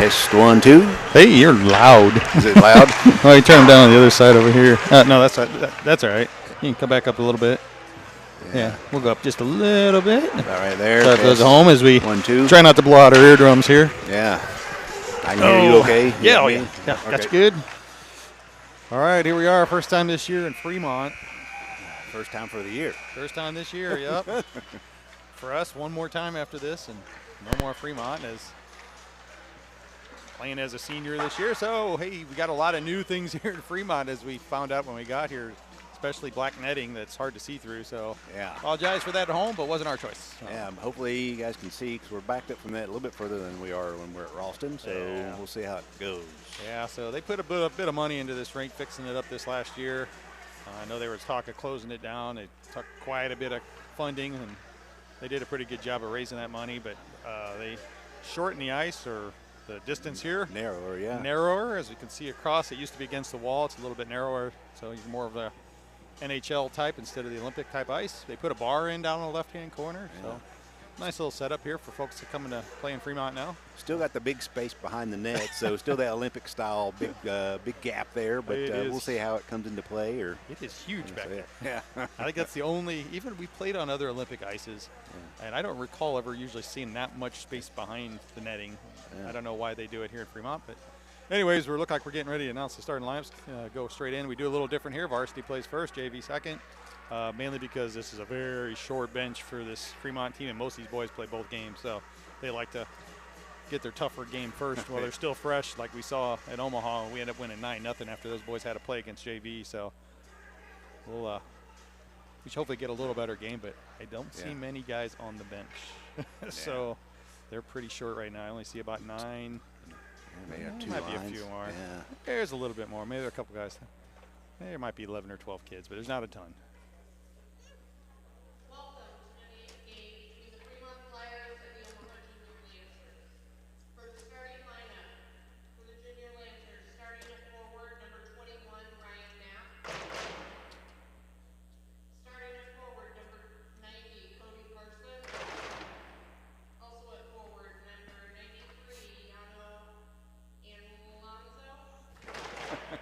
Test 1, 2. Hey, you're loud. Is it loud? Well, you turn them down on the other side over here. No, that's all right. You can come back up a little bit. Yeah, we'll go up just a little bit. All right, there. That goes home as we 1, 2. try not to blow out our eardrums here. Yeah. I can hear you okay? Yeah, Yeah, okay. That's good. All right, here we are. First time this year in Fremont. First time for the year. First time this year, yep. For us, one more time after this, and no more Fremont as playing as a senior this year. So, hey, we got a lot of new things here in Fremont as we found out when we got here, especially black netting that's hard to see through. So, yeah. Apologize for that at home, but wasn't our choice. So. Yeah, hopefully you guys can see because we're backed up from that a little bit further than we are when we're at Ralston. So we'll see how it goes. Yeah, so they put a bit of money into this rink, fixing it up this last year. I know there was talk of closing it down. They took quite a bit of funding, and they did a pretty good job of raising that money, but they shortened the ice, or the distance here. Narrower, yeah. Narrower, as you can see across. It used to be against the wall. It's a little bit narrower, so you're more of the NHL type instead of the Olympic type ice. They put a bar in down on the left-hand corner, so nice little setup here for folks that come to play in Fremont now. Still got the big space behind the net, so still that Olympic style big gap there, but we'll see how it comes into play. Or it is huge back there. Yeah. I think that's the only, even we played on other Olympic ices, and I don't recall ever usually seeing that much space behind the netting. I don't know why they do it here in Fremont, but anyways, we look like we're getting ready to announce the starting lineups. Go straight in. We do a little different here. Varsity plays first, JV second. Mainly because this is a very short bench for this Fremont team, and most of these boys play both games, so they like to get their tougher game first while they're still fresh, like we saw at Omaha. We ended up winning 9-0 after those boys had to play against JV, so we should hopefully get a little better game, but I don't see many guys on the bench. So they're pretty short right now. I only see about 9. Maybe might be a few more. Yeah. There's a little bit more. Maybe there are a couple guys. There might be 11 or 12 kids, but there's not a ton.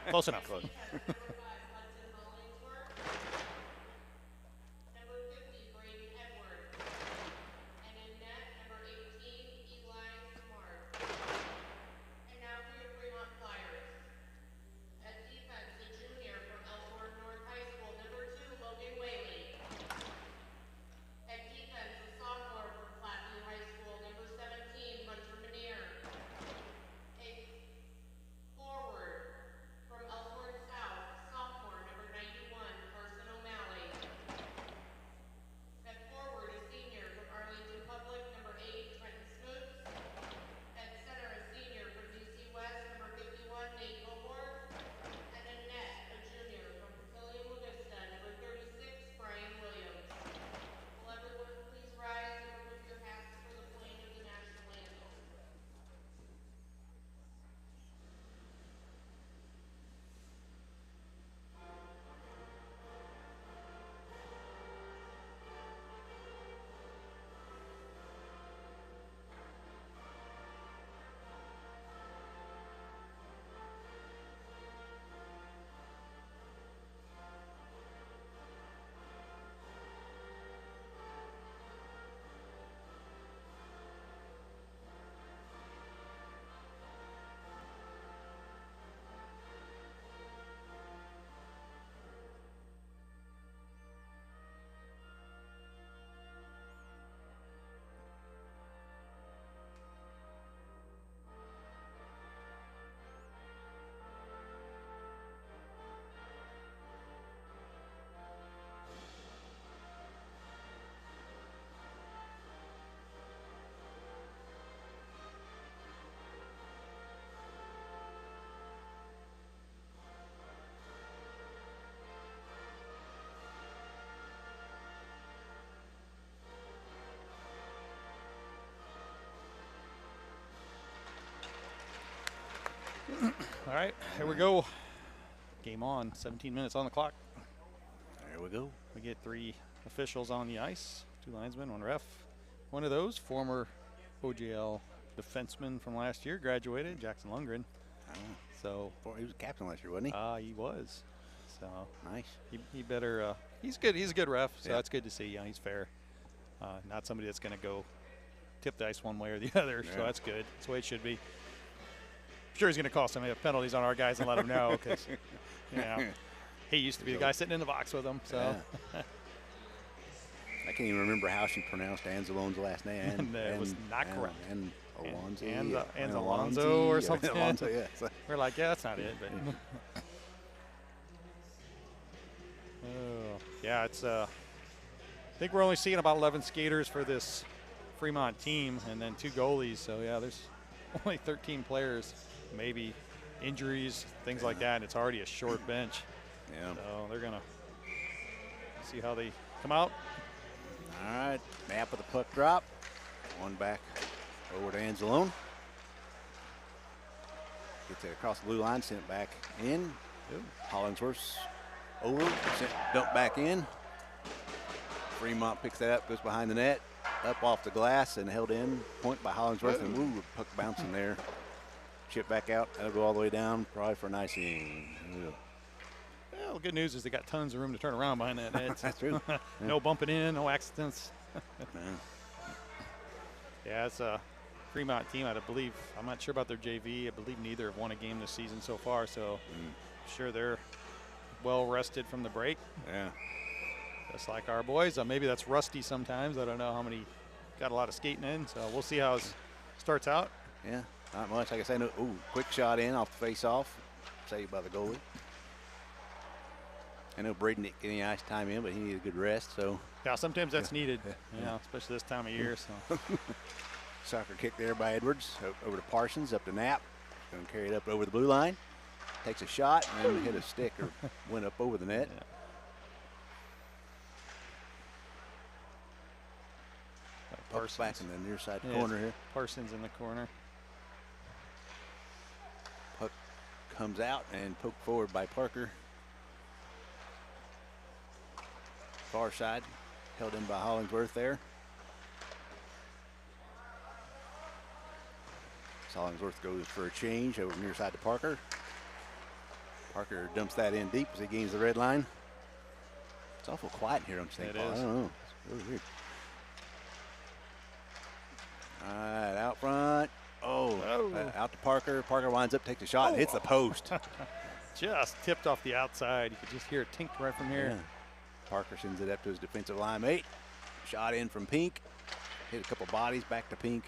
Close enough. All right, here we go. Game on, 17 minutes on the clock. There we go. We get 3 officials on the ice, 2 linesmen, 1 ref. One of those, former OGL defenseman from last year graduated, Jackson Lundgren. So he was a captain last year, wasn't he? He was. So nice. He better. He's good. He's a good ref. So that's good to see. He's fair. Not somebody that's going to go tip the ice one way or the other. So that's good. That's the way it should be. I'm sure he's going to call some penalties on our guys and let them know because he used to be the guy sitting in the box with them. So. I can't even remember how she pronounced Anzalone's last name. It was not correct. And Alonzo. And Alonzo or something. Alonzo, yeah. We're like, that's not it. But it's. I think we're only seeing about 11 skaters for this Fremont team, and then 2 goalies. So there's only 13 players. Maybe injuries, things like that. And it's already a short bench. Yeah. So they're gonna see how they come out. All right, Map with the puck drop. One back over to Anzalone. Gets it across the blue line, sent back in. Hollingsworth over, dumped back in. Fremont picks that up, goes behind the net, up off the glass and held in. Point by Hollingsworth, and puck bouncing there. Chip back out, that'll go all the way down, probably for an icing. Well, the good news is they got tons of room to turn around behind that net. That's true. No bumping in, no accidents. It's a Fremont team, I believe. I'm not sure about their JV. I believe neither have won a game this season so far, so I'm sure they're well rested from the break. Yeah. Just like our boys. Maybe that's rusty sometimes. I don't know how many got a lot of skating in, so we'll see how it starts out. Yeah, not much. Like I said, quick shot in off the face-off, saved by the goalie. I know Braden didn't get any ice time in, but he needed a good rest. So sometimes that's needed, especially this time of year. So soccer kick there by Edwards, over to Parsons, up to Knapp. Going to carry it up over the blue line. Takes a shot and then hit a stick or went up over the net. Parsons back in the near side corner here. Parsons in the corner. Puck comes out and poked forward by Parker. Far side, held in by Hollingsworth there. Hollingsworth goes for a change over near side to Parker. Parker dumps that in deep as he gains the red line. It's awful quiet in here, don't you think, Paul? It is. I don't know. It's really weird. All right, out front. Out to Parker. Parker winds up, takes a shot, and hits the post. Just tipped off the outside. You could just hear it tink right from here. Yeah. Parker sends it up to his defensive line mate. Shot in from Pink. Hit a couple bodies, back to Pink.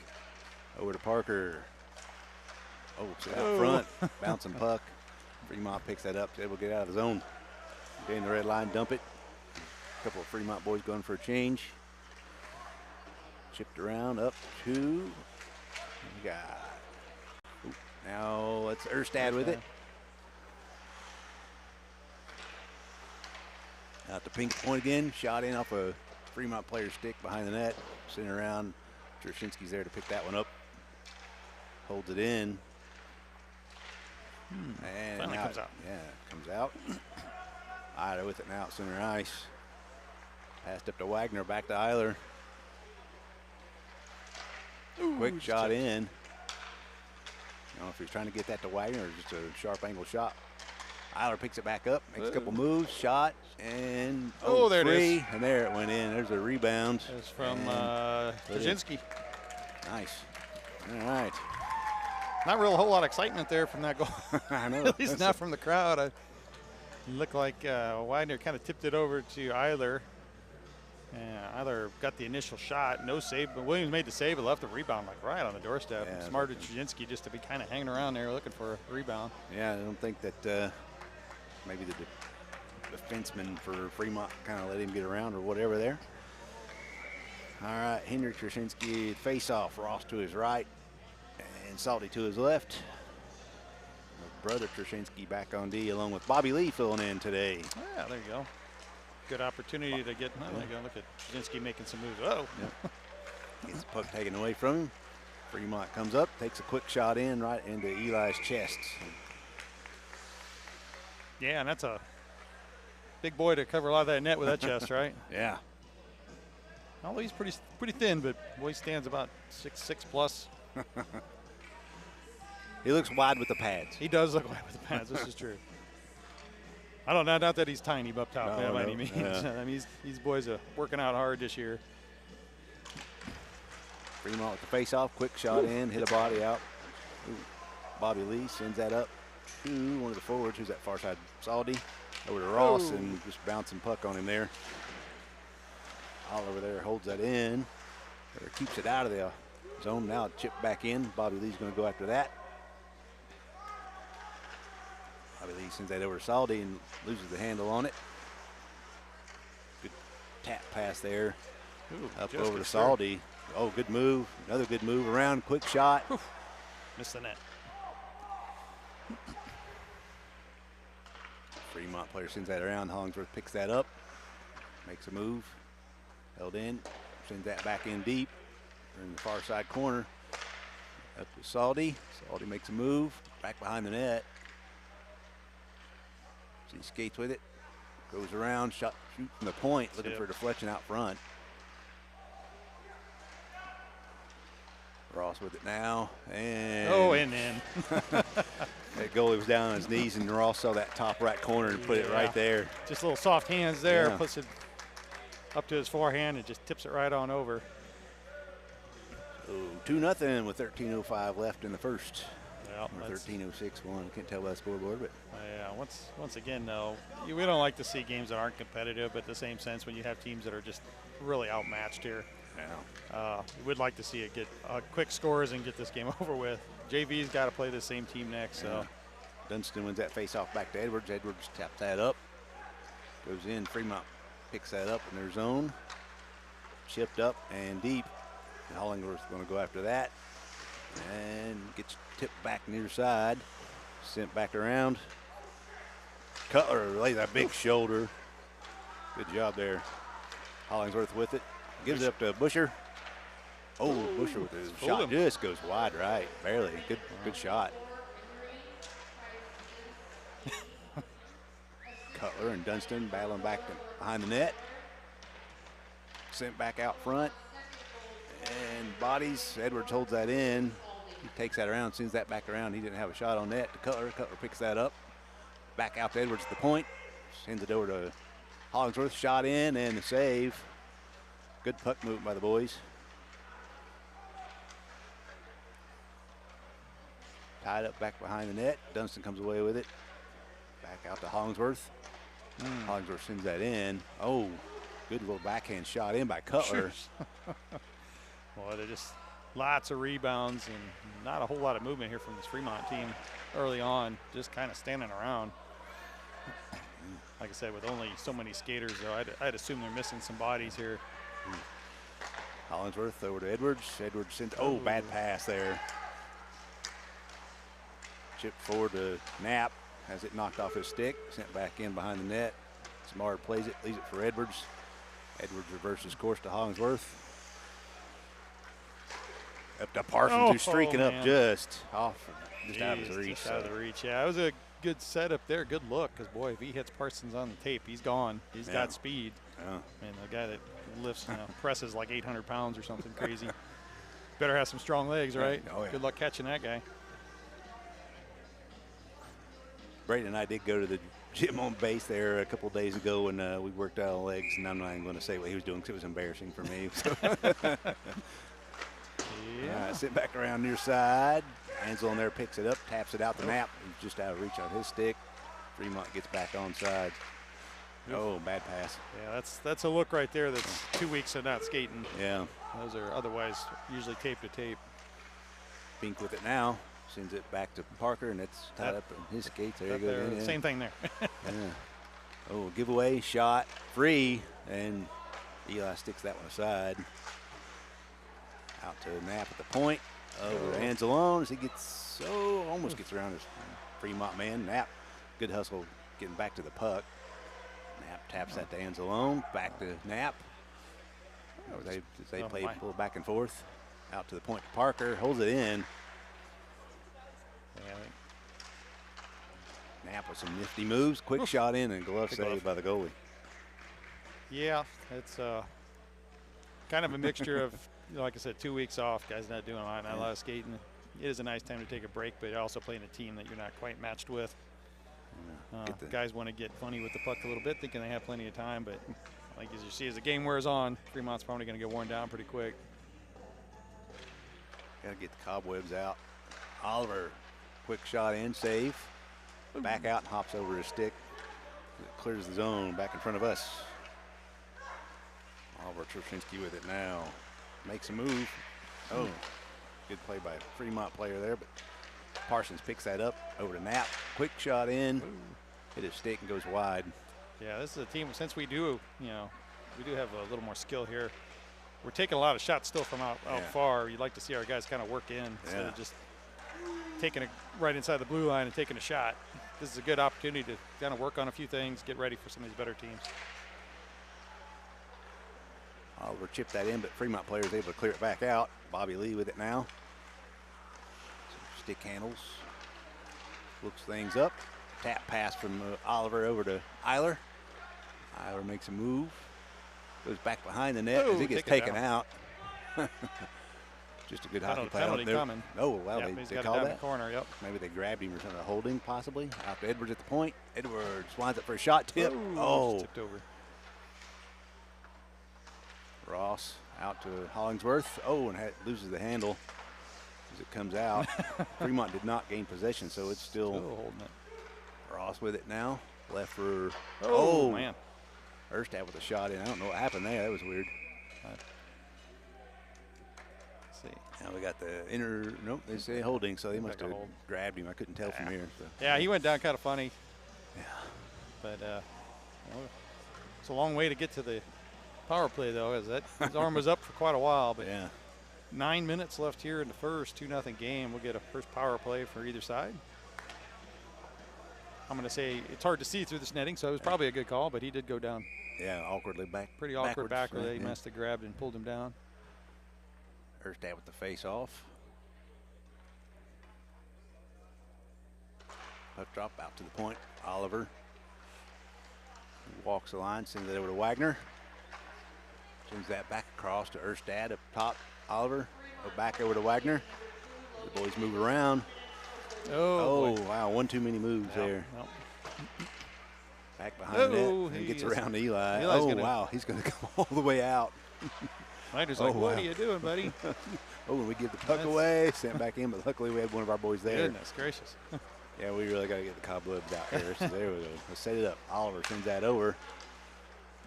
Over to Parker. So out front, bouncing puck. Fremont picks that up, able to get out of the zone. Gain the red line, dump it. A couple of Fremont boys going for a change. Chipped around, up to, now it's Erstad with it. Out to Pink's point again, shot in off a Fremont player's stick behind the net. Sitting around, Trushinsky's there to pick that one up. Holds it in. And finally now comes out. Yeah, comes out. Eiler with it now at center ice. Passed up to Wagner, back to Eiler. Quick shot in. I don't know if he's trying to get that to Wagner or just a sharp angle shot. Eiler picks it back up, makes a couple moves, shot, and there it is. And there it went in. There's a rebound. It's from Brzezinski. Nice. All right. Not real a whole lot of excitement there from that goal. I know. At least not from the crowd. It looked like Wagner kind of tipped it over to Eiler. Yeah, Eiler got the initial shot, no save, but Williams made the save and left the rebound like right on the doorstep. Yeah, Smart of Brzezinski just to be kind of hanging around there looking for a rebound. Yeah, I don't think that maybe the defenseman for Fremont kind of let him get around or whatever there. All right, Henry Trushinsky face-off. Ross to his right and Salty to his left. Brother Trushinsky back on D along with Bobby Lee filling in today. Yeah, there you go. Good opportunity to get. There you go. Look at Brzezinski making some moves. Gets the puck taken away from him. Fremont comes up, takes a quick shot in right into Eli's chest. Yeah, and that's a big boy to cover a lot of that net with that chest, right? Yeah. Although he's pretty thin, but boy stands about 6'6" plus. He looks wide with the pads. He does look wide with the pads. This is true. I don't know, not that he's tiny up top by any means. I mean, these boys are working out hard this year. Fremont with the face-off, quick shot in, hit a body out. Ooh. Bobby Lee sends that up to one of the forwards. Who's that far side? Saldy over to Ross and just bouncing puck on him there. All over there holds that in, or keeps it out of the zone. Now chip back in. Bobby Lee's going to go after that. Bobby Lee sends that over to Saldy and loses the handle on it. Good tap pass there. Ooh, up over to Saldy. Oh, good move. Another good move around. Quick shot. Oof. Missed the net. Fremont player sends that around. Hollingsworth picks that up. Makes a move. Held in. Sends that back in deep. We're in the far side corner. Up to Saldy. Saldy makes a move. Back behind the net. So he skates with it. Goes around. Shot, shoot from the point. Looking for deflection out front. Ross with it now, and in. That goalie was down on his knees, and Ross saw that top right corner and put it right there. Just little soft hands there, puts it up to his forehand and just tips it right on over. So 2-0 with 13:05 left in the first. Well, or 13:06-1. Can't tell by the scoreboard, but yeah. Once again, though, we don't like to see games that aren't competitive, but at the same sense, when you have teams that are just really outmatched here. We would like to see it get quick scores and get this game over with. JV's got to play the same team next. So Dunston wins that face-off back to Edwards. Edwards taps that up. Goes in. Fremont picks that up in their zone. Chipped up and deep. And Hollingsworth's going to go after that. And gets tipped back near side. Sent back around. Cutler lays that big shoulder. Good job there. Hollingsworth with it. Gives it up to Busher. Oh, Busher with his shot just goes wide right. Barely. Good shot. Cutler and Dunston battling back behind the net. Sent back out front. And bodies. Edwards holds that in. He takes that around, sends that back around. He didn't have a shot on net to Cutler. Cutler picks that up. Back out to Edwards at the point. Sends it over to Hollingsworth. Shot in and the save. Good puck movement by the boys. Tied up back behind the net. Dunston comes away with it. Back out to Hollingsworth. Hollingsworth sends that in. Oh, good little backhand shot in by Cutler. Well, they're just lots of rebounds and not a whole lot of movement here from this Fremont team early on. Just kind of standing around. Like I said, with only so many skaters, though, I'd assume they're missing some bodies here. Hollingsworth over to Edwards. Edwards sent. Oh, bad pass there. Chip forward to Knapp. Has it knocked off his stick. Sent back in behind the net. Smart plays it. Leaves it for Edwards. Edwards reverses course to Hollingsworth. Up to Parsons, who's streaking up just off, just out of his reach. Just out of the reach. Yeah, it was a good setup there. Good look, because boy, if he hits Parsons on the tape, he's gone. He's got speed. Yeah. And the guy that lifts, presses like 800 pounds or something crazy. Better have some strong legs, right? Oh, yeah. Good luck catching that guy. Brayden and I did go to the gym on base there a couple of days ago, and we worked out on legs, and I'm not even going to say what he was doing because it was embarrassing for me. So. Yeah. Sit back around near side. Ansel in there picks it up, taps it out the Knapp. He's just out of reach on his stick. Fremont gets back on side. Oh, bad pass. Yeah, that's a look right there. That's 2 weeks of not skating. Yeah. Those are otherwise usually tape to tape. Fink with it now. Sends it back to Parker, and it's tied up in his skates. There you go. Yeah. Same thing there. Yeah. Oh, giveaway, shot, free, and Eli sticks that one aside. Out to Knapp at the point. Over to Anzalone as he almost gets around his Fremont man. Knapp, good hustle getting back to the puck. Knapp taps that to Anzalone. Back to Knapp. They play pull back and forth. Out to the point to Parker. Holds it in. Yeah. Knapp with some nifty moves. Quick shot in and glove save by the goalie. Yeah, it's kind of a mixture of, like I said, 2 weeks off. Guys not doing a lot of skating. it is a nice time to take a break, but you're also playing a team that you're not quite matched with. Guys want to get funny with the puck a little bit, thinking they have plenty of time, but like as you see, as the game wears on, Fremont's probably going to get worn down pretty quick. Got to get the cobwebs out. Oliver, quick shot in, save. Back out and hops over his stick. Clears the zone back in front of us. Oliver Trushinsky with it now. Makes a move. Oh, good play by Fremont player there, but Parsons picks that up over to Knapp. Quick shot in. Hit his stick and goes wide. Yeah, this is a team, since we do, we do have a little more skill here. We're taking a lot of shots still from out far. You'd like to see our guys kind of work in instead of just taking it right inside the blue line and taking a shot. This is a good opportunity to kind of work on a few things, get ready for some of these better teams. Oliver chipped that in, but Fremont player is able to clear it back out. Bobby Lee with it now. Stick handles. Looks things up. Tap pass from Oliver over to Eiler. Eiler makes a move. Goes back behind the net as he gets taken out. Just a good hockey play. Penalty coming. Oh, wow, yep, they called that? In the corner, yep. Maybe they grabbed him or something, holding possibly. Out to Edwards at the point. Edwards winds up for a shot tip. Oh. Tipped over. Ross out to Hollingsworth. Oh, and loses the handle as it comes out. Fremont did not gain possession, so it's still holding it. Ross with it now. Left for, man. Erstad with a shot in. I don't know what happened there. That was weird. Let's see. Now we got the inner, nope, they say holding, so they must have grabbed him. I couldn't tell from here. So. Yeah, he went down kind of funny. Yeah. But it's a long way to get to the power play, though, as his arm was up for quite a while. But 9 minutes left here in the first, 2-0 game. We'll get a first power play for either side. I'm going to say it's hard to see through this netting, so it was probably a good call, but he did go down. Yeah, awkwardly back. Pretty awkward back where they must have grabbed and pulled him down. Erstad with the face off. Puck drop out to the point. Oliver walks the line, sends it over to Wagner. Sends that back across to Erstad up top. Oliver, back over to Wagner. The boys move around. Oh wow, one too many moves there. Nope. Back behind net. He gets around Eli. Wow, he's going to go all the way out. Wagner's like, what are you doing, buddy? And we give the puck away, sent back in, but luckily we had one of our boys there. Goodness gracious. Yeah, we really got to get the cobwebs out there. So there we go. Let's set it up. Oliver sends that over.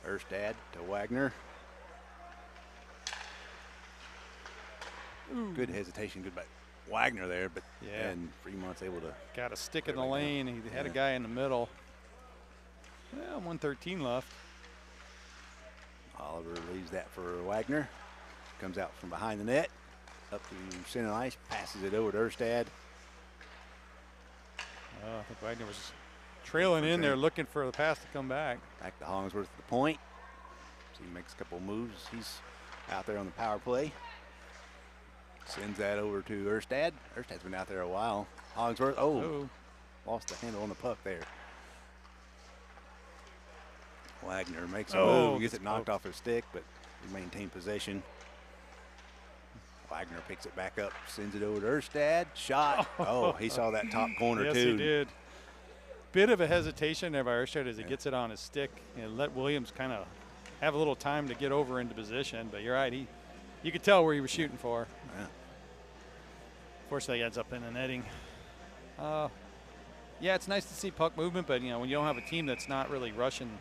Erstad to Wagner. Good hesitation, good by Wagner there, but and Fremont's able to. Got a stick in the lane. He had a guy in the middle. Well, 1:13 left. Oliver leaves that for Wagner. Comes out from behind the net, up to center ice, passes it over to Erstad. I think Wagner was trailing in there, looking for the pass to come back. Back to Hollingsworth at the point. So he makes a couple moves. He's out there on the power play. Sends that over to Erstad. Erstad's been out there a while. Hollingsworth, lost the handle on the puck there. Wagner makes a move, gets it knocked off his stick, but he maintained possession. Wagner picks it back up, sends it over to Erstad. Shot. He saw that top corner too. Yes, he did. Bit of a hesitation there by Erstad as he gets it on his stick and let Williams kind of have a little time to get over into position. But you're right, you could tell where he was shooting for. Yeah. Fortunately, he ends up in the netting. It's nice to see puck movement, but when you don't have a team that's not really rushing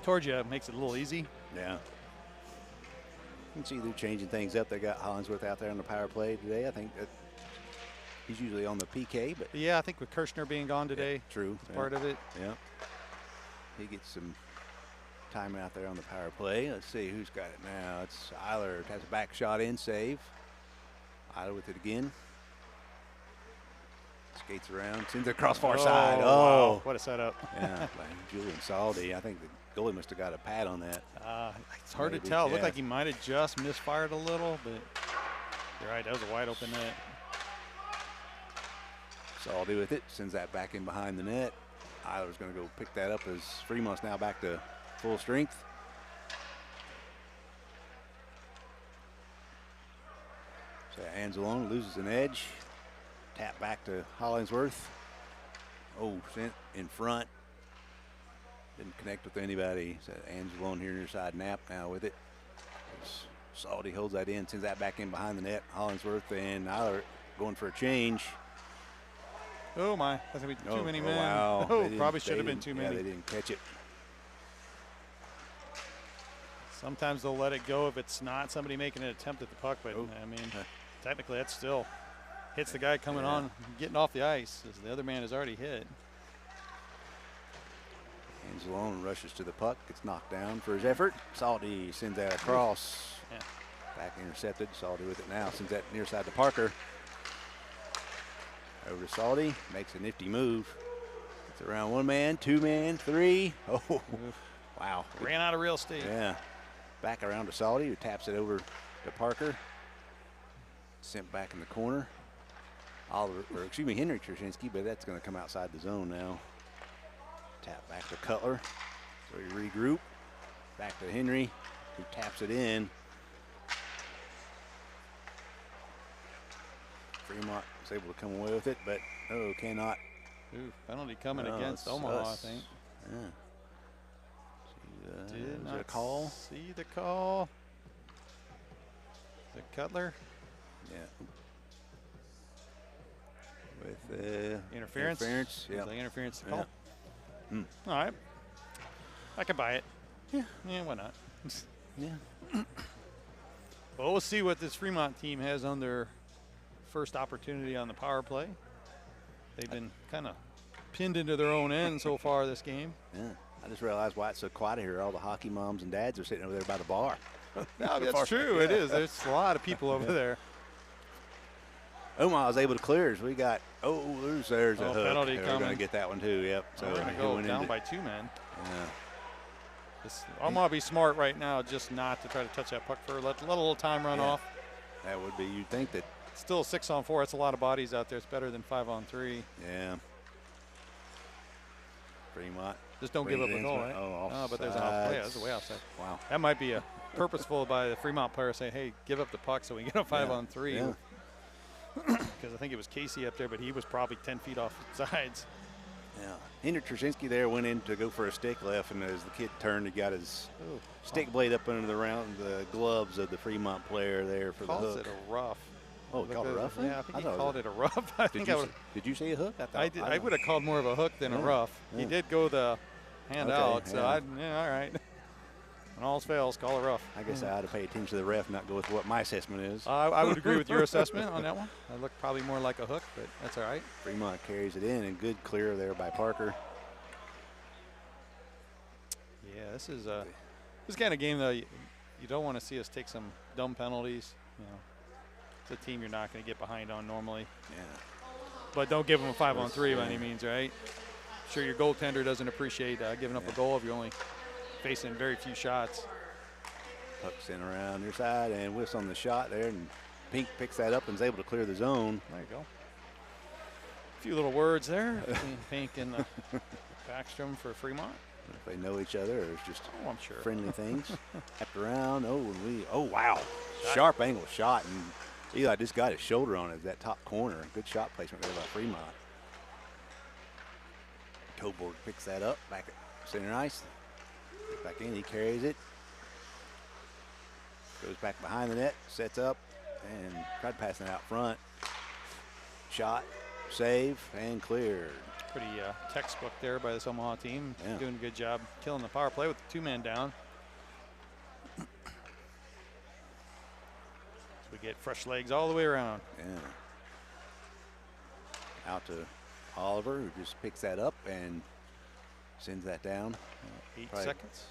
towards you, it makes it a little easy. Yeah. You can see they're changing things up. They got Hollingsworth out there on the power play today. I think that he's usually on the PK, but I think with Kirshner being gone today, true, part of it. Yeah. He gets some time out there on the power play. Let's see who's got it now. It's Eiler has a back shot in, save. Eiler with it again. Skates around, sends it across far side. Wow. What a setup. Yeah, by Julian Saldi. I think the goalie must have got a pad on that. It's hard to tell. It looked like he might have just misfired a little, but you're right, that was a wide open net. Saldi with it, sends that back in behind the net. Eiler's going to go pick that up as Fremont's now back to full strength. So Anzalone loses an edge. Tap back to Hollingsworth. Oh, sent in front. Didn't connect with anybody. So Anzalone here near side nap now with it. Salty holds that in, sends that back in behind the net. Hollingsworth and Nyler going for a change. Oh my, that's gonna be too many men. Wow. Oh, probably should have been too many. Yeah, they didn't catch it. Sometimes they'll let it go if it's not somebody making an attempt at the puck, but I mean, technically that still hits the guy coming on, getting off the ice, as the other man is already hit. Anzalone rushes to the puck, gets knocked down for his effort. Salty sends that across. Yeah. Back intercepted. Salty with it now. Sends that near side to Parker. Over to Salty. Makes a nifty move. It's around one man, two man, three. Oh, wow. Ran out of real estate. Yeah. Back around to Salty, who taps it over to Parker. Sent back in the corner. Henry Trzynski, but that's going to come outside the zone now. Tap back to Cutler. So we regroup. Back to Henry, who taps it in. Fremont is able to come away with it, but cannot. Ooh, penalty coming against Omaha, I think. Yeah. Did not a call? See the call. Is it Cutler? Yeah. With interference. Yeah. The interference call. Yeah. All right. I can buy it. Yeah. Yeah, why not? Yeah. Well, we'll see what this Fremont team has on their first opportunity on the power play. They've been kind of pinned into their own end so far this game. Yeah. I just realized why it's so quiet here. All the hockey moms and dads are sitting over there by the bar. No, that's true. It is. There's a lot of people over there. Omaha was able to clear as we got. There's a hook. Penalty They're coming. going to get that one too. Yep. So we're going to go down by 2 men. Yeah. Omaha be smart right now, just not to try to touch that puck for let a little time run off. That would be. You'd think that. Still 6-on-4. It's a lot of bodies out there. It's better than 5-on-3. Yeah. Fremont. Just don't give up a goal, right? Oh, but there's an off play. That's way outside. Wow. That might be a purposeful by the Fremont player saying, "Hey, give up the puck so we can get a 5-on-3." Yeah. Because I think it was Casey up there, but he was probably 10 feet off the sides. Yeah. Henry Trzynski there went in to go for a stick left, and as the kid turned, he got his stick blade up under the gloves of the Fremont player there for the hook. Calls it a rough. Oh, he called it a rough? Yeah, I think he called it a rough. Did you say a hook? I would have called more of a hook than a rough. Yeah. He did go the hand out, so all right. When all fails, call it rough. I guess I ought to pay attention to the ref, not go with what my assessment is. I would agree with your assessment on that one. I looked probably more like a hook, but that's all right. Fremont carries it in, and good clear there by Parker. Yeah, this is kind of game, though, you don't want to see us take some dumb penalties. You know, it's a team you're not going to get behind on normally. Yeah. But don't give them a 5-on-3 by any means, right? Sure, your goaltender doesn't appreciate giving up a goal if you're only facing very few shots. Puck's in around your side and whiffs on the shot there, and Pink picks that up and is able to clear the zone. There you go. A few little words there between Pink and Backstrom for Fremont. If they know each other, or it's just I'm sure. friendly things. Tapped around. Wow. Sharp angle shot, and Eli just got his shoulder on it, that top corner. Good shot placement there by Fremont. Coburg picks that up back at center ice. Back in, he carries it. Goes back behind the net, sets up, and tried passing it out front. Shot, save, and cleared. Pretty textbook there by this Omaha team. Yeah. Doing a good job killing the power play with the 2-man down. So we get fresh legs all the way around. Yeah. Out to Oliver, who just picks that up and sends that down. 8 seconds.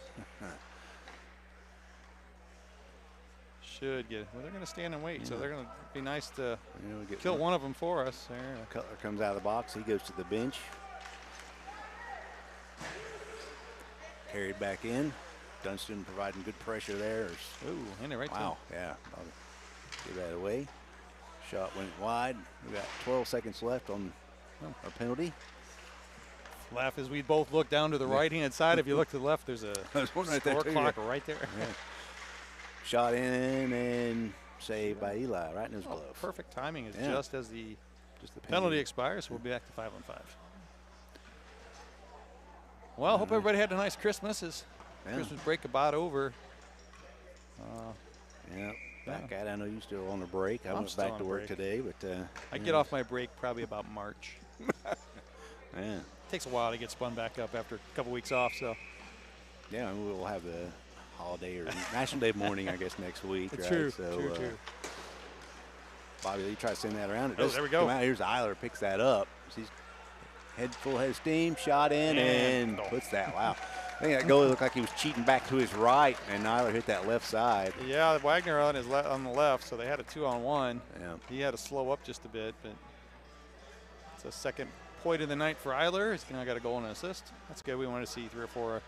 Should get. Well, they're going to stand and wait, so they're going to be nice to kill one of them for us. There. Cutler comes out of the box. He goes to the bench. Carried back in. Dunston providing good pressure there. Ooh, in it right wow, yeah. I'll give that away. Shot went wide. We got 12 seconds left on our penalty. Laugh as we both look down to the right-hand side. If you look to the left, there's a one right score there clock right there. Yeah. Shot in and save by Eli, right in his glove. Perfect timing is Yeah. just as the Just the penalty expires. So we'll be back to 5-on-5. Well, hope everybody had a nice Christmas. Christmas break about over. Yeah, back at it. I know you're still on a break. I I'm went still back on to a work break. today, but I get off my break probably about March. yeah, Takes a while to get spun back up after a couple weeks off. So yeah, and we'll have the holiday or National Day morning, I guess, next week. it's right? true. So, True. Bobby Lee tries to send that around. It Oh, does there we go. come out. Here's Eiler, picks that up. She's full head of steam, shot in, and puts that. Wow. I think that goalie looked like he was cheating back to his right, and Eiler hit that left side. Yeah, Wagner on his on the left, so they had a 2-on-1. Yeah. He had to slow up just a bit, but it's a second point of the night for Eiler. He's now got a goal and an assist. That's good. We want to see 3 or 4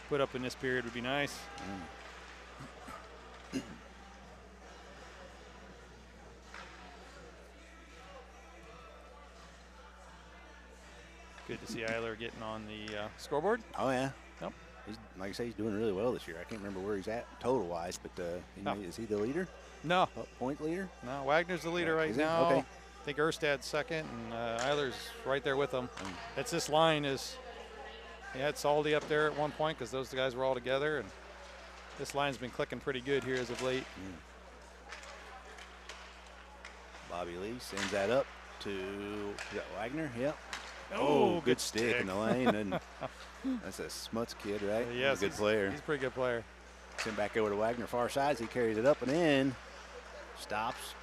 put up in this period would be nice. Good to see Eiler getting on the scoreboard. Oh, yeah. Yep. He's, like I say, he's doing really well this year. I can't remember where he's at total-wise, but is he the leader? No. Point leader? No, Wagner's the leader right now. Okay. I think Erstad's second, and Eiler's right there with him. It's this line is, he had Saldi up there at one point because those guys were all together, and this line's been clicking pretty good here as of late. Bobby Lee sends that up to Wagner. Yep. Oh, good stick in the lane. And that's a Smuts kid, right? Yes, He's a good player. He's a pretty good player. Send back over to Wagner, far sides. He carries it up and in. Stops.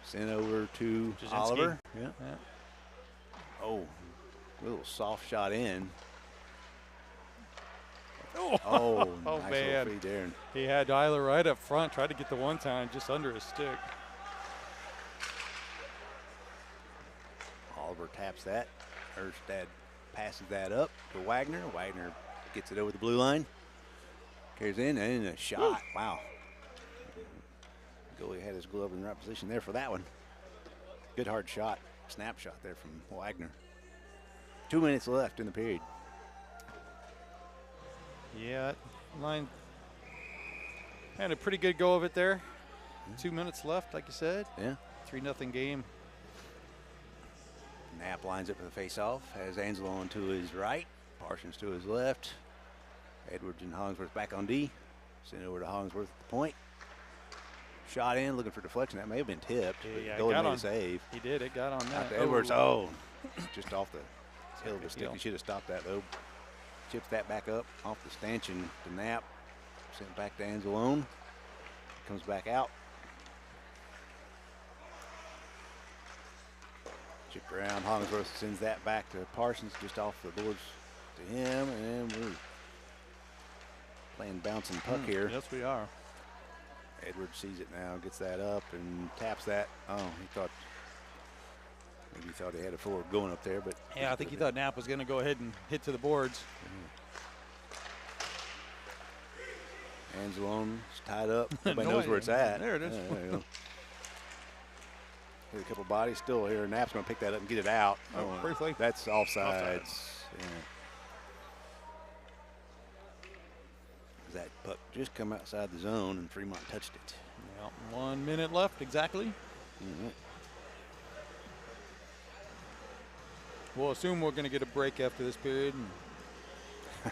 Send over to Jasinski. Oliver. Yeah. Oh, little soft shot in. Oh, nice man. little feed there. He had Eiler right up front, tried to get the one time just under his stick. Oliver taps that. Erstad passes that up to Wagner. Wagner gets it over the blue line. Carries in and a shot. Woo. Wow. Goalie had his glove in the right position there for that one. Good hard shot. Snapshot there from Wagner. 2 minutes left in the period. Yeah, line had a pretty good go of it there. 2 minutes left, like you said. Yeah. 3-0 game. Knapp lines up for the face-off. Has Angelo on to his right. Parsons to his left. Edwards and Hollingsworth back on D. Send it over to Hollingsworth at the point. Shot in, looking for deflection. That may have been tipped. Yeah, Goalie got made on. a save. He did. It got on that. Edwards. Just off the hill of the stick. He should have stopped that though. Chips that back up off the stanchion to Knapp. Sent back to Anzalone. Comes back out. Chipped around. Hollingsworth sends that back to Parsons, just off the boards to him, and we're playing bouncing puck here. Yes, we are. Edwards sees it now, gets that up and taps that. Oh, maybe he thought he had a forward going up there, but yeah, I think he thought Knapp was going to go ahead and hit to the boards. Anzalone's tied up. Nobody knows where it's at. There it is. There you go. Hit a couple bodies still here. Knapp's going to pick that up and get it out. Briefly. That's offsides. Yeah. That puck just come outside the zone and Fremont touched it. Well, 1 minute left exactly. We'll assume we're going to get a break after this period. And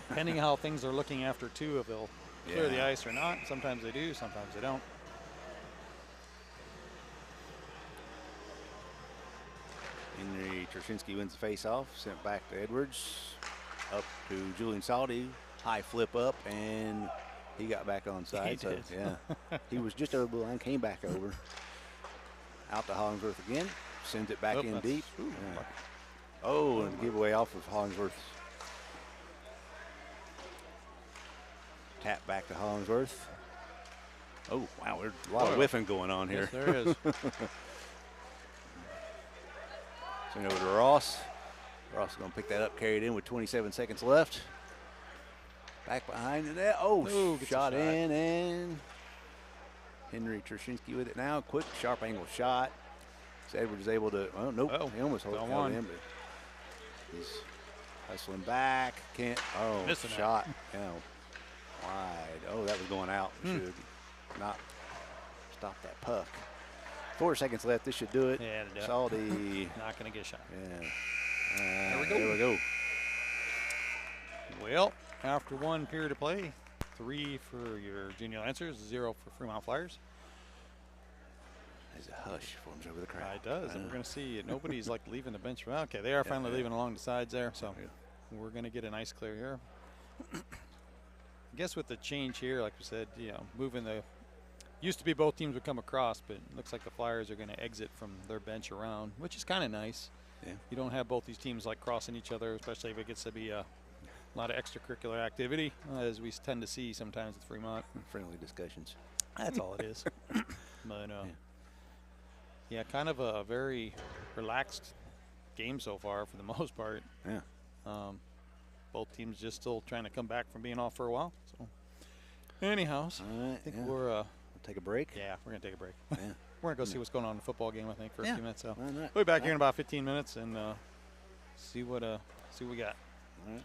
depending how things are looking after 2, if they'll clear the ice or not. Sometimes they do, sometimes they don't. Henry Trushinsky wins the face-off. Sent back to Edwards. Up to Julian Saldi. High flip up, and he got back on side. He did. Yeah, he was just over the blue line, came back over. Out to Hollingsworth again. Sends it back in deep. Yeah. Oh, and giveaway off of Hollingsworth. Tap back to Hollingsworth. Oh, wow, there's a lot of whiffing going on here. Yes, there is. Send it over to Ross. Ross is going to pick that up, carry it in with 27 seconds left. Back behind the net. Oh, shot in, and Henry Trushinsky with it now. Quick, sharp angle shot. So Edwards is able to, he almost held him, but he's hustling back. Can't, missing shot. Wide. Oh, that was going out. Should not stop that puck. 4 seconds left. This should do it. Yeah, to do it. Salty. Not going to get shot. Yeah. There we go. There we go. Well, after 1 period of play, 3 for your junior Lancers, 0 for Fremont Flyers. There's a hush forms over the crowd. It does, and we're going to see it. Nobody's like leaving the bench. Well, okay, they are finally leaving along the sides there, so we're going to get a nice clear here. I guess with the change here, like we said, moving the used to be both teams would come across, but it looks like the Flyers are going to exit from their bench around, which is kind of nice. Yeah. You don't have both these teams like crossing each other, especially if it gets to be a lot of extracurricular activity, as we tend to see sometimes with Fremont. Friendly discussions. That's all it is. But yeah, kind of a very relaxed game so far for the most part. Yeah. Both teams just still trying to come back from being off for a while. So, anyhow, All right, I think we'll we're take a break. yeah, we're gonna take a break. Yeah. We're gonna go see what's going on in the football game, I think, for a few minutes. So Why not? we'll be back here in about 15 minutes and see what we got. All right.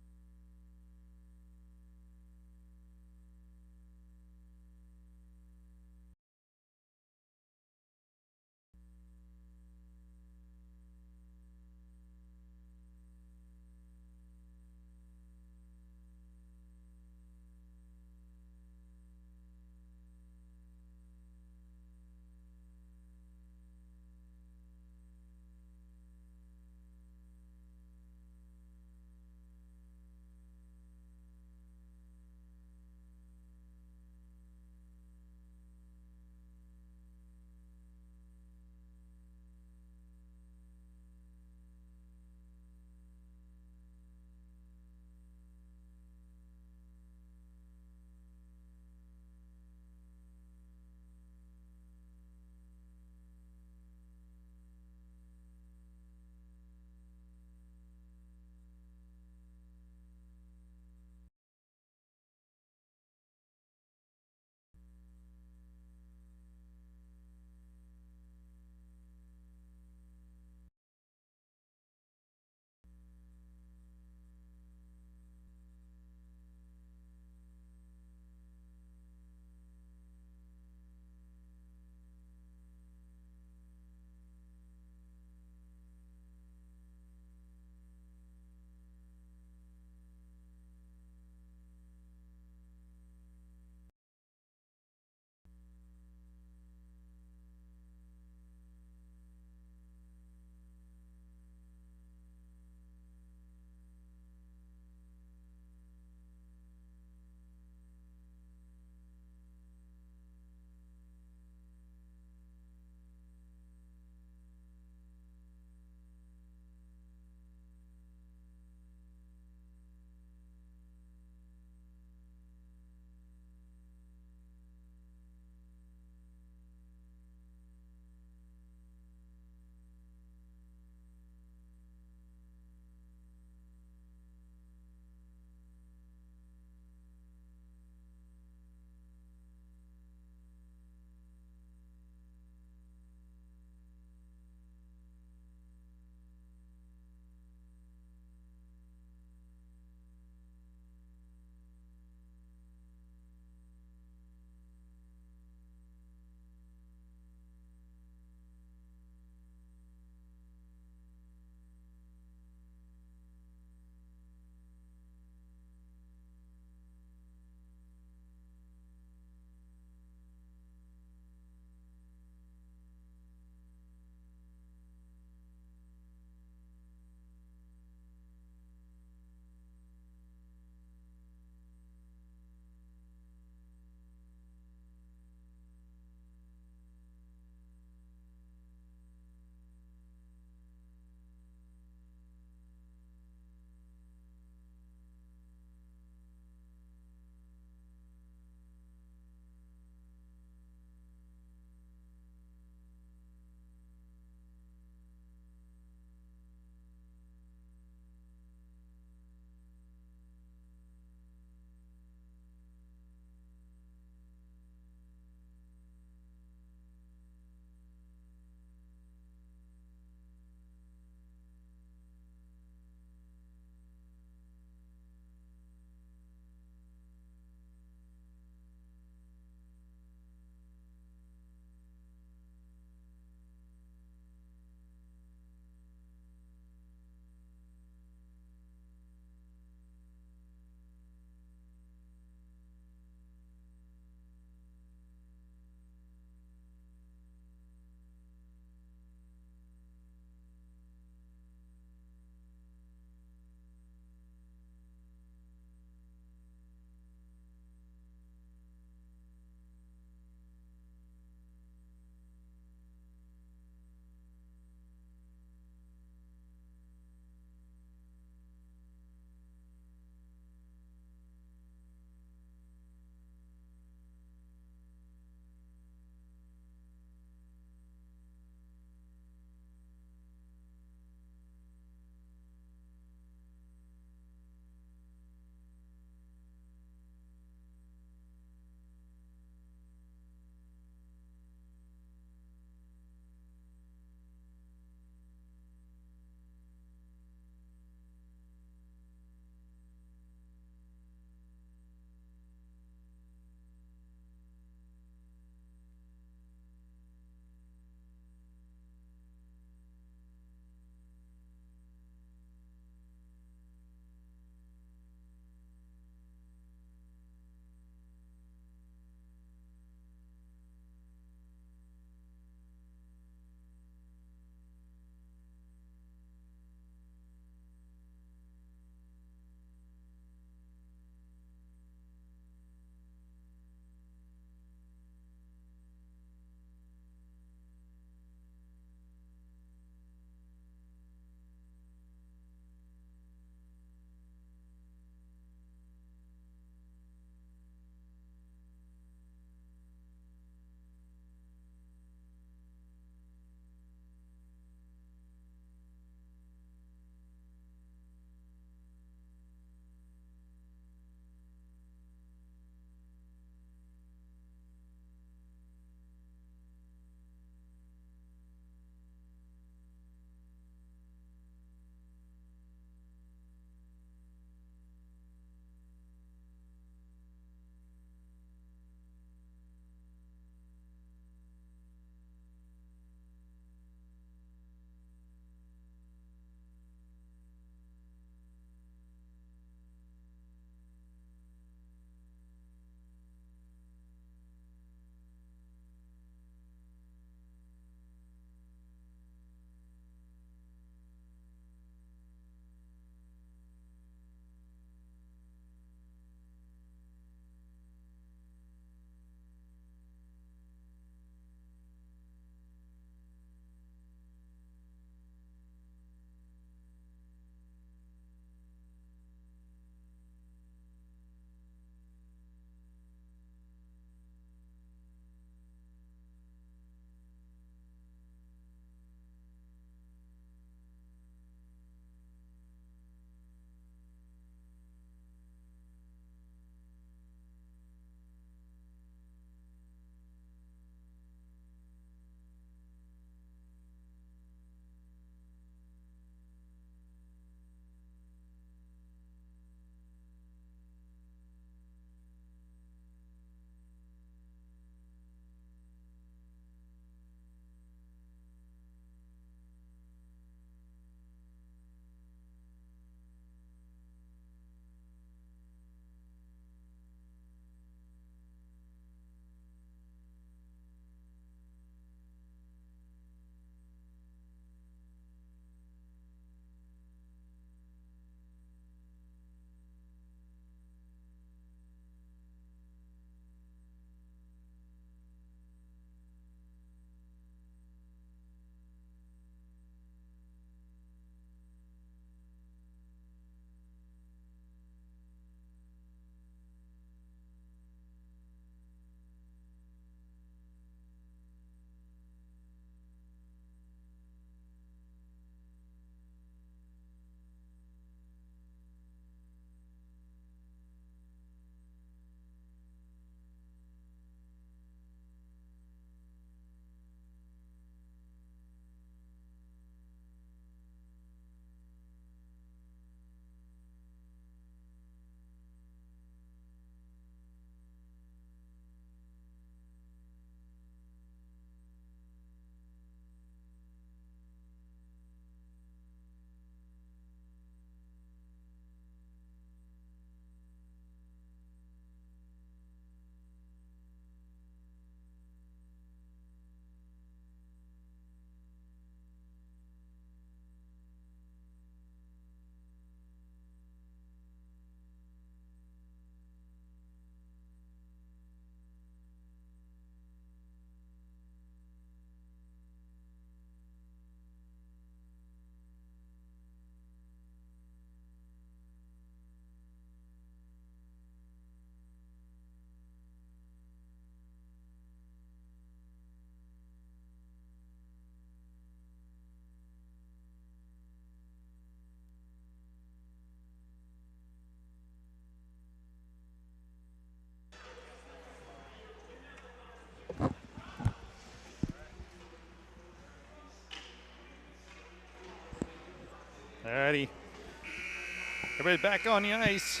Everybody back on the ice.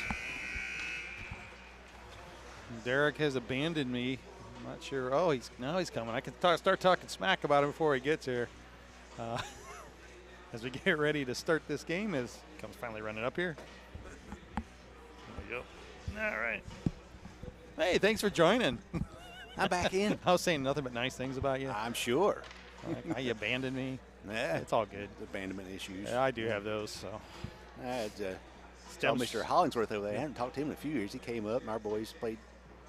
Derek has abandoned me. I'm not sure. Oh, now he's coming. I can start talking smack about him before he gets here. As we get ready to start this game, as comes finally running up here. There we go. All right. Hey, thanks for joining. I'm back in. I was saying nothing but nice things about you. I'm sure. Like how you abandoned me. Yeah, It's all good. Abandonment issues. Yeah, I do have those. So. I had tell Mr. Hollingsworth over there. I haven't talked to him in a few years. He came up, and our boys played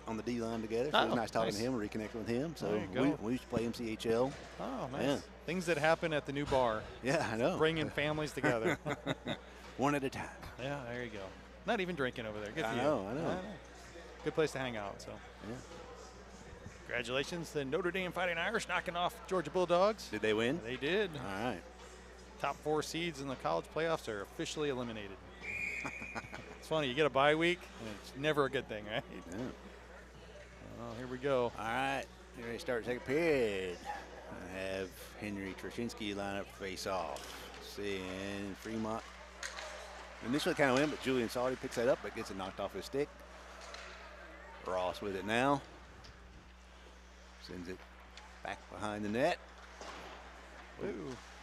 on the D line together. So it was nice talking to him and reconnecting with him. So we used to play MCHL. Oh, nice. Yeah. Things that happen at the new bar. Yeah, I know. Bringing families together. One at a time. Yeah, there you go. Not even drinking over there. Good for you. I know. Good place to hang out. So. Yeah. Congratulations, the Notre Dame Fighting Irish knocking off Georgia Bulldogs. Did they win? They did. All right. Top 4 seeds in the college playoffs are officially eliminated. It's funny, you get a bye week, and it's never a good thing, right? Yeah. Well, here we go. All right. Here we start the second period. I have Henry Trashinsky line up face off. Seeing Fremont initially kind of win, but Julian Salty picks that up, but gets it knocked off his stick. Ross with it now. Sends it back behind the net. Ooh,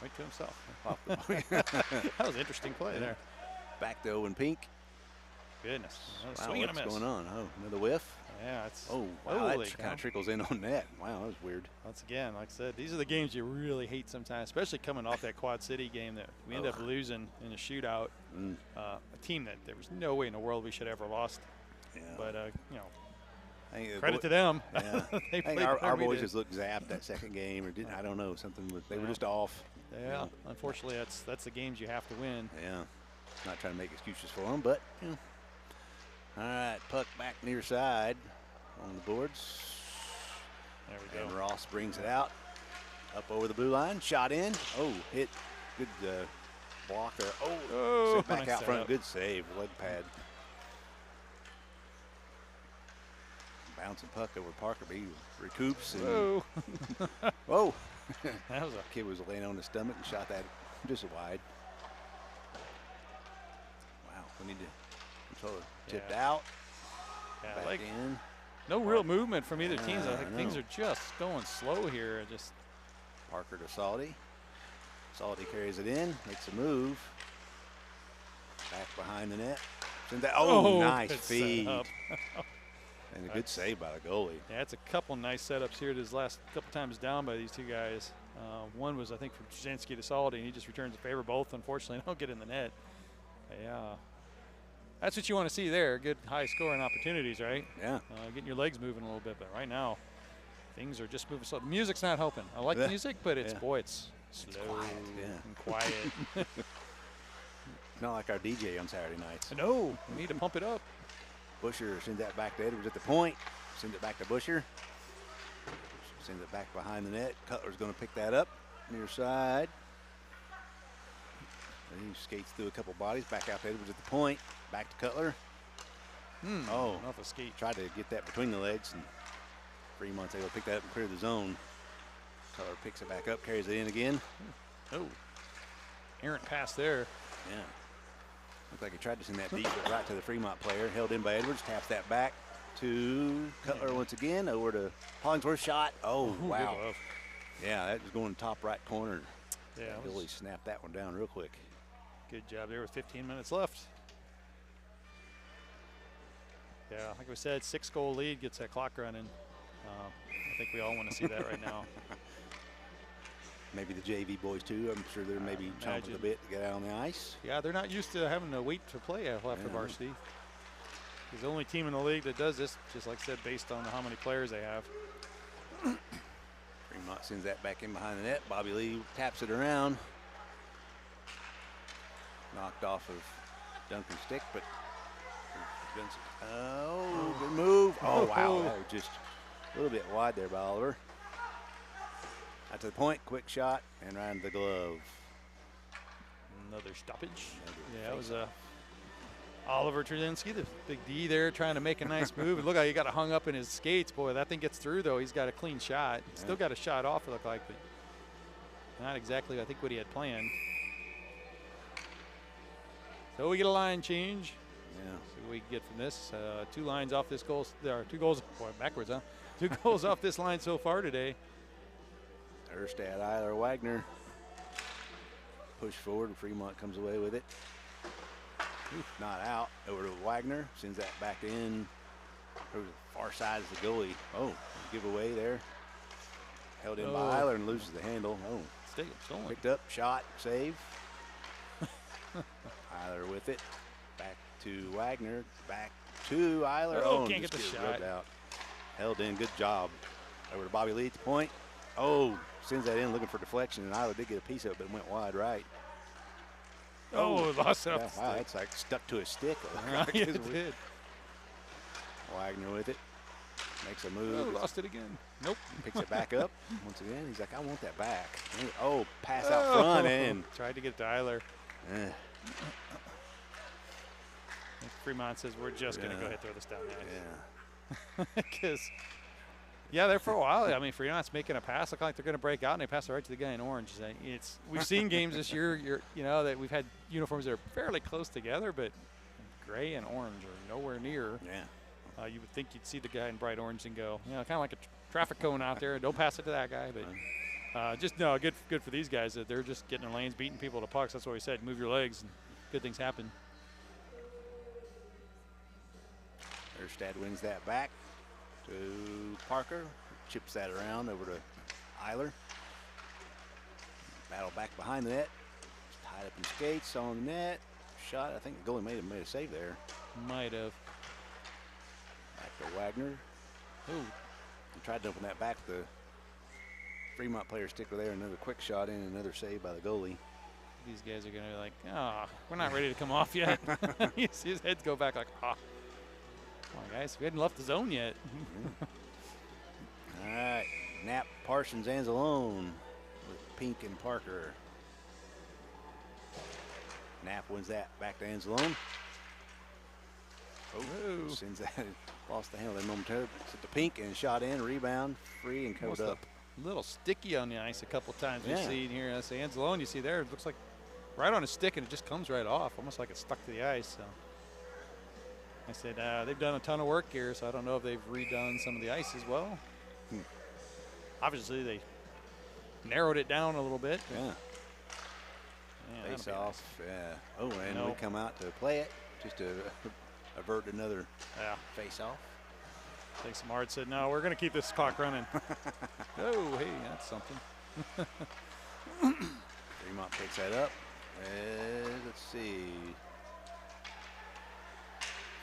right to himself. That was an interesting play there. Back to Owen Pink. Goodness. Wow, Swing and a what's miss. going on? Oh, another whiff. Yeah, it's. Oh, wow, holy that kind cow. of trickles in on net. Wow, that was weird. Once again, like I said, these are the games you really hate sometimes, especially coming off that Quad City game that we ended up losing in a shootout. A team that there was no way in the world we should have ever lost. Yeah. But, you know, I think credit to them. Yeah. They I think played our better we boys did. just looked zapped that second game, or didn't. I don't know, something. They were just off. Yeah, unfortunately, that's the games you have to win. Yeah. Not trying to make excuses for them, but, you know. All right, puck back near side on the boards. There we go. And Ross brings it out. Up over the blue line. Shot in. Oh, hit. Good block there. Oh, sent back nice out front. setup. Good save. Leg pad. Bouncing puck over Parker. But he recoups. And Whoa. whoa. That was a Kid was laying on his stomach and shot that just wide. Wow. We need to control it. Tipped out. yeah, Back like in. no real movement from either teams. I I think know. things are just going slow here. Just Parker to Salty. Salty carries it in, makes a move. Back behind the net. Send that, nice good feed. setup. And a good save by the goalie. Yeah, it's a couple nice setups here. This last couple times down by these two guys. One was, I think, from Jasinski to Salty, and he just returns the favor. Both, unfortunately, don't get in the net. Yeah. That's what you want to see there. Good high-scoring opportunities, right? Yeah. Getting your legs moving a little bit. But right now, things are just moving slow. The music's not helping. I like the music, but it's, boy, it's slow quiet, and quiet. Not like our DJ on Saturday nights. No, we need to pump it up. Busher sends that back to Edwards at the point. Sends it back to Busher. Sends it back behind the net. Cutler's going to pick that up near side. And he skates through a couple bodies. Back out to Edwards at the point. Back to Cutler. Off a skate. Tried to get that between the legs, and Fremont's able to pick that up and clear the zone. Cutler picks it back up, carries it in again. Oh, errant pass there. Yeah. Looked like he tried to send that deep, but right to the Fremont player. Held in by Edwards. Taps that back to Cutler once again. Over to Hollingsworth. Shot. Oh, wow. Good glove. Yeah, that was going top right corner. Yeah, it Billy was snapped that one down real quick. good job there with 15 minutes left. Yeah, like we said, 6-goal lead gets that clock running. I think we all want to see that right now. Maybe the JV boys too. I'm sure they're maybe chomping imagine. a bit to get out on the ice. Yeah, they're not used to having to wait to play after varsity. He's the only team in the league that does this, just like I said, based on how many players they have. Fremont sends that back in behind the net. Bobby Lee taps it around. Knocked off of Duncan's stick, but oh, good move. Oh, wow. That was just a little bit wide there by Oliver. Out to the point, quick shot, and right into the glove. Another stoppage. Yeah, it was Oliver Trzynski, the big D there, trying to make a nice move. And look how he got it hung up in his skates. Boy, that thing gets through, though. He's got a clean shot. Still got a shot off, it looked like, but not exactly, I think, what he had planned. So we get a line change. Yeah. See what we can get from this. 2 lines off this goal. There are 2 goals. Boy, backwards, huh? 2 goals off this line so far today. Erstad, Eiler, Wagner. Push forward, and Fremont comes away with it. Not out. Over to Wagner. Sends that back in. Over the far side is the goalie. Oh, giveaway there. Held in by Eiler and loses the handle. Oh, Stolen. picked up, shot, save. Eiler with it. Back to Wagner. Back to Eiler. Oh, can't get the just shot. rubbed out. Held in. Good job. Over to Bobby Lee at the point. Oh, sends that in looking for deflection, and Eiler did get a piece of it, but it went wide right. Oh, lost it off the wow, stick. it's like stuck to a stick. Yeah, it did. Wagner with it. Makes a Oh, move. lost it again. Nope. Picks it back up. Once again, he's like, I want that back. Oh, pass out front and. Tried to get to Eiler. eh. Fremont says we're just going to go ahead and throw this down the Yeah. ice. Because, yeah, there for a while. I mean, Fremont's making a pass. Look like they're going to break out, and they pass it right to the guy in orange. We've seen games this year, that we've had uniforms that are fairly close together, but gray and orange are nowhere near. Yeah. You would think you'd see the guy in bright orange and go, kind of like a traffic cone out there. Don't pass it to that guy. But good for these guys that they're just getting their lanes, beating people to pucks. That's what we said. Move your legs, and good things happen. Erstad wins that back to Parker. Chips that around over to Eiler. Battle back behind the net. Tied up in skates on the net. Shot. I think the goalie made a save there. Might have. Back to Wagner. Ooh. He tried to open that back. The Fremont player sticker there. Another quick shot in. Another save by the goalie. These guys are going to be like, we're not ready to come off yet. You see his head go back like, Come on, guys. We hadn't left the zone yet. All right. Knapp, Parsons, Anzalone with Pink and Parker. Knapp wins that back to Anzalone. Oh, sends that. Lost the handle there momentarily. Set to Pink and shot in. Rebound. Free and covered up. A little sticky on the ice a couple times. Yeah. You see in here. That's Anzalone. You see there. It looks like right on his stick, and it just comes right off, almost like it's stuck to the ice. So I said they've done a ton of work here, so I don't know if they've redone some of the ice as well. Obviously, they narrowed it down a little bit. Yeah. Yeah, Face off. Nice. Yeah. Oh, and we come out to play it just to avert another face off. Take some hard said, no, we're going to keep this clock running. Oh, hey, that's something. Fremont picks that up. Let's see.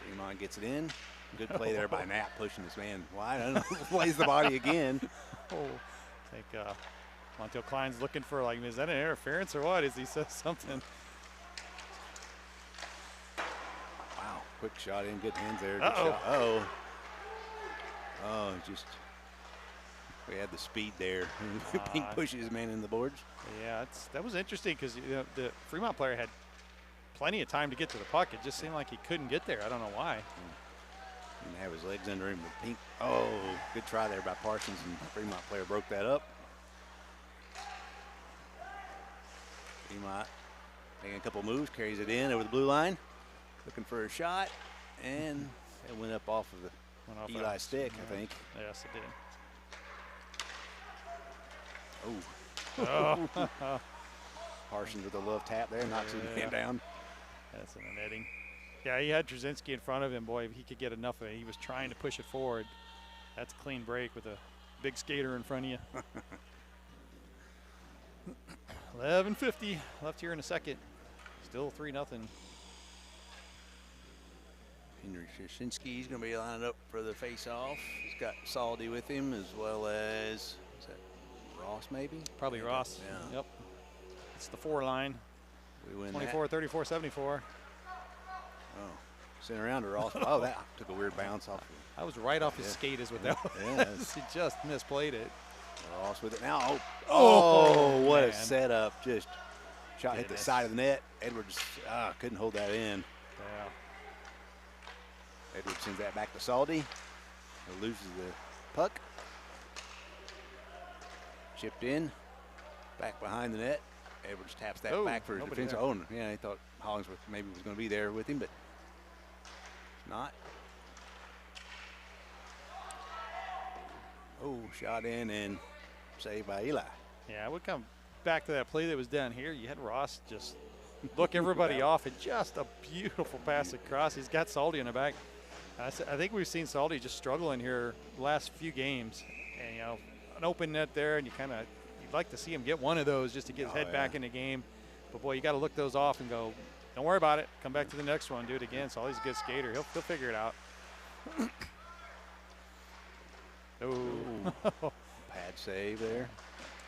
Fremont gets it in. Good play there by Knapp, pushing this man wide. I don't know. Plays the body again. I think Montel Klein's looking for, like, is that an interference or what? As he says something. Wow, quick shot in. Good hands there. Good shot. Oh, just we had the speed there. Pink pushes his man in the boards. Yeah, that was interesting because the Fremont player had plenty of time to get to the puck. It just seemed like he couldn't get there. I don't know why. Didn't have his legs under him. But Pink, good try there by Parsons, and Fremont player broke that up. Fremont making a couple moves, carries it in over the blue line, looking for a shot, and it went up off of the Eli's stick, I think. Yes, it did. Oh. Parsons with a love tap there, knocks his man down. That's in the netting. Yeah, he had Trzynski in front of him. Boy, if he could get enough of it. He was trying to push it forward. That's a clean break with a big skater in front of you. 11:50 left here in a second. Still 3-0. Henry Trzynski, he's going to be lined up for the face-off. He's got Saldy with him, as well as, is that Ross maybe? Probably Ross. Yeah. Yep. It's the 4 line. We win 24, that. 34, 74. Oh, sent around to Ross. Oh, that took a weird bounce off. I was right off his skate is what that was. Yes. He just misplayed it. Ross with it now. Oh, what man. a setup. Just shot hit the side of the net. Edwards couldn't hold that in. Yeah. Edwards sends that back to Saldy. He loses the puck. Chipped in. Back behind the net. Edwards taps that Oh, back for his nobody defense. there. Oh, yeah, he thought Hollingsworth maybe was going to be there with him, but it's not. Oh, shot in and saved by Eli. Yeah, I would come back to that play that was down here. You had Ross just look everybody off, and just a beautiful pass across. He's got Salty in the back. I think we've seen Salty just struggling here the last few games. And, you know, an open net there, and you'd like to see him get one of those just to get his head back in the game. But, boy, you got to look those off and go, don't worry about it. Come back to the next one, do it again. Salty's a good skater. He'll figure it out. Oh. Pad save there.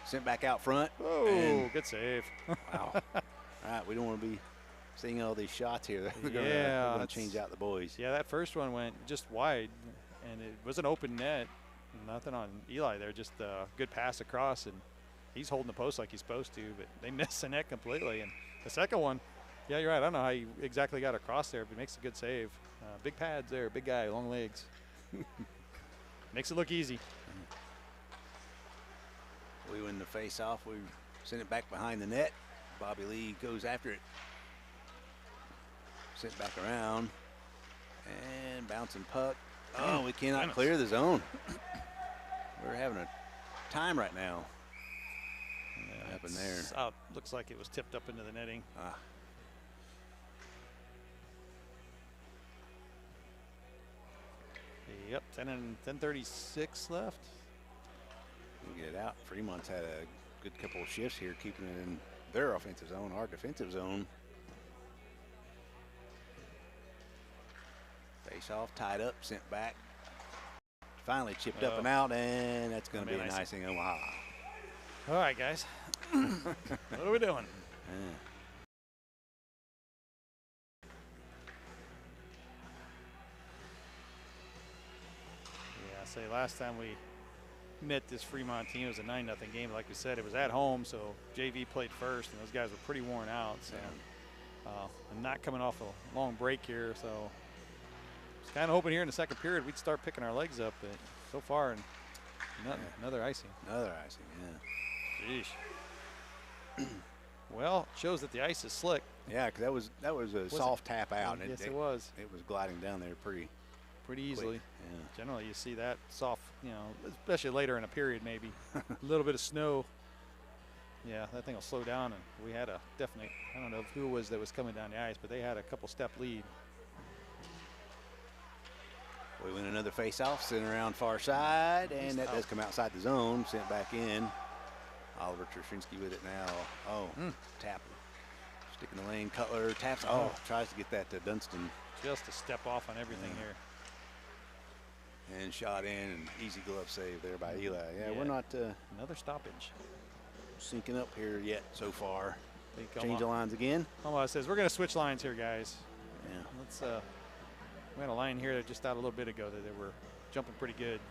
Sent back out front. Oh, good save. Wow. All right, we don't want to be seeing all these shots here. They're going to change out the boys. Yeah, that first one went just wide, and it was an open net. Nothing on Eli there, just a good pass across, and he's holding the post like he's supposed to, but they missed the net completely. And the second one, yeah, you're right. I don't know how he exactly got across there, but he makes a good save. Big pads there, big guy, long legs. Makes it look easy. We win the face-off. We send it back behind the net. Bobby Lee goes after it. Sent back around. And bouncing puck. Oh, we cannot clear the zone. We're having a time right now. What happened there? Out. Looks like it was tipped up into the netting. Yep, 10:36 left. We get it out. Fremont's had a good couple of shifts here, keeping it in their offensive zone, our defensive zone. Face off, tied up, sent back. Finally chipped up and out, and that's going to be an icing Omaha. All right, guys. What are we doing? Yeah, say last time we met this Fremont team, it was a 9-0 game. Like we said, it was at home, so JV played first, and those guys were pretty worn out. So, and not coming off a long break here, so just kind of hoping here in the second period we'd start picking our legs up, but so far, another icing. Another icing, yeah. Jeez. Well, it shows that the ice is slick. Yeah, because that was a soft tap out. Yes, it was. It was gliding down there pretty easily. Yeah. Generally, you see that soft, especially later in a period, maybe a little bit of snow. Yeah, that thing will slow down, and we had a definite. I don't know who it was that was coming down the ice, but they had a couple-step lead. We win another face-off, sent around far side, and that does come outside the zone, sent back in. Oliver Trushinsky with it now. Oh, tap. Stick in the lane, Cutler taps. Oh, tries to get that to Dunston. Just a step off on everything here. And shot in, and easy glove save there by Eli. Yeah, we're not another stoppage. Syncing up here yet so far. Change the lines again. Omaha says we're going to switch lines here, guys. Yeah. Let's. We had a line here that just out a little bit ago that they were jumping pretty good.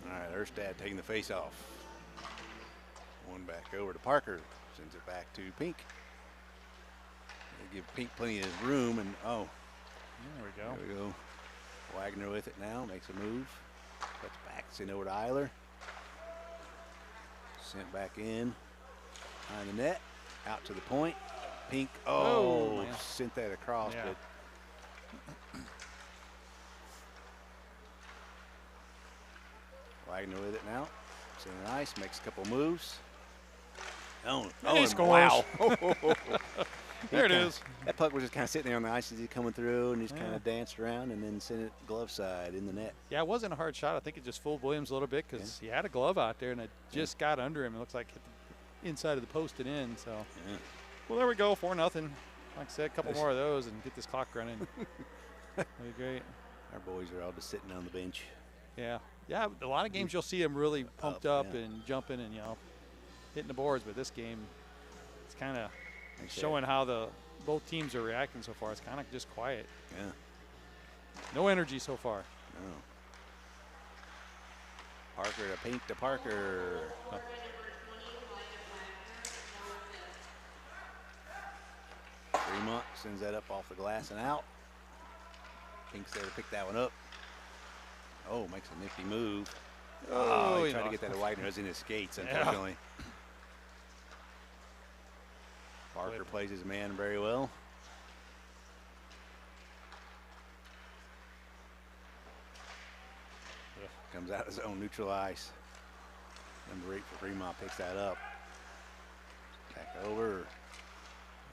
All right, Erstad taking the face off. One back over to Parker. Sends it back to Pink. They give Pink plenty of room, and there we go. There we go. Wagner with it now, makes a move. Cuts back, sent over to Eiler. Sent back in. Behind the net. Out to the point. Pink, sent that across, but Wagner with it now. Sending ice, makes a couple moves. He scores. Wow. There it is. That puck was just kind of sitting there on the ice as he's coming through, and he's kind of danced around and then sent it glove side in the net. Yeah, it wasn't a hard shot. I think it just fooled Williams a little bit because he had a glove out there, and it just got under him. It looks like hit the inside of the post and in. So, well, there we go, 4-0. Like I said, a couple more of those and get this clock running. That'd be great. Our boys are all just sitting on the bench. Yeah, a lot of games you'll see them really pumped up and jumping and hitting the boards, but this game, it's kind of showing how both teams are reacting so far. It's kind of just quiet. Yeah. No energy so far. No. Parker to Pink to Parker. Fremont sends that up off the glass and out. Pink's there to pick that one up. Oh, makes a nifty move. Oh, he you tried know. to get that Whitener. It was in his skates, unfortunately. Parker plays his man very well. Comes out of his own neutral ice. Number 8 for Fremont picks that up. Back over.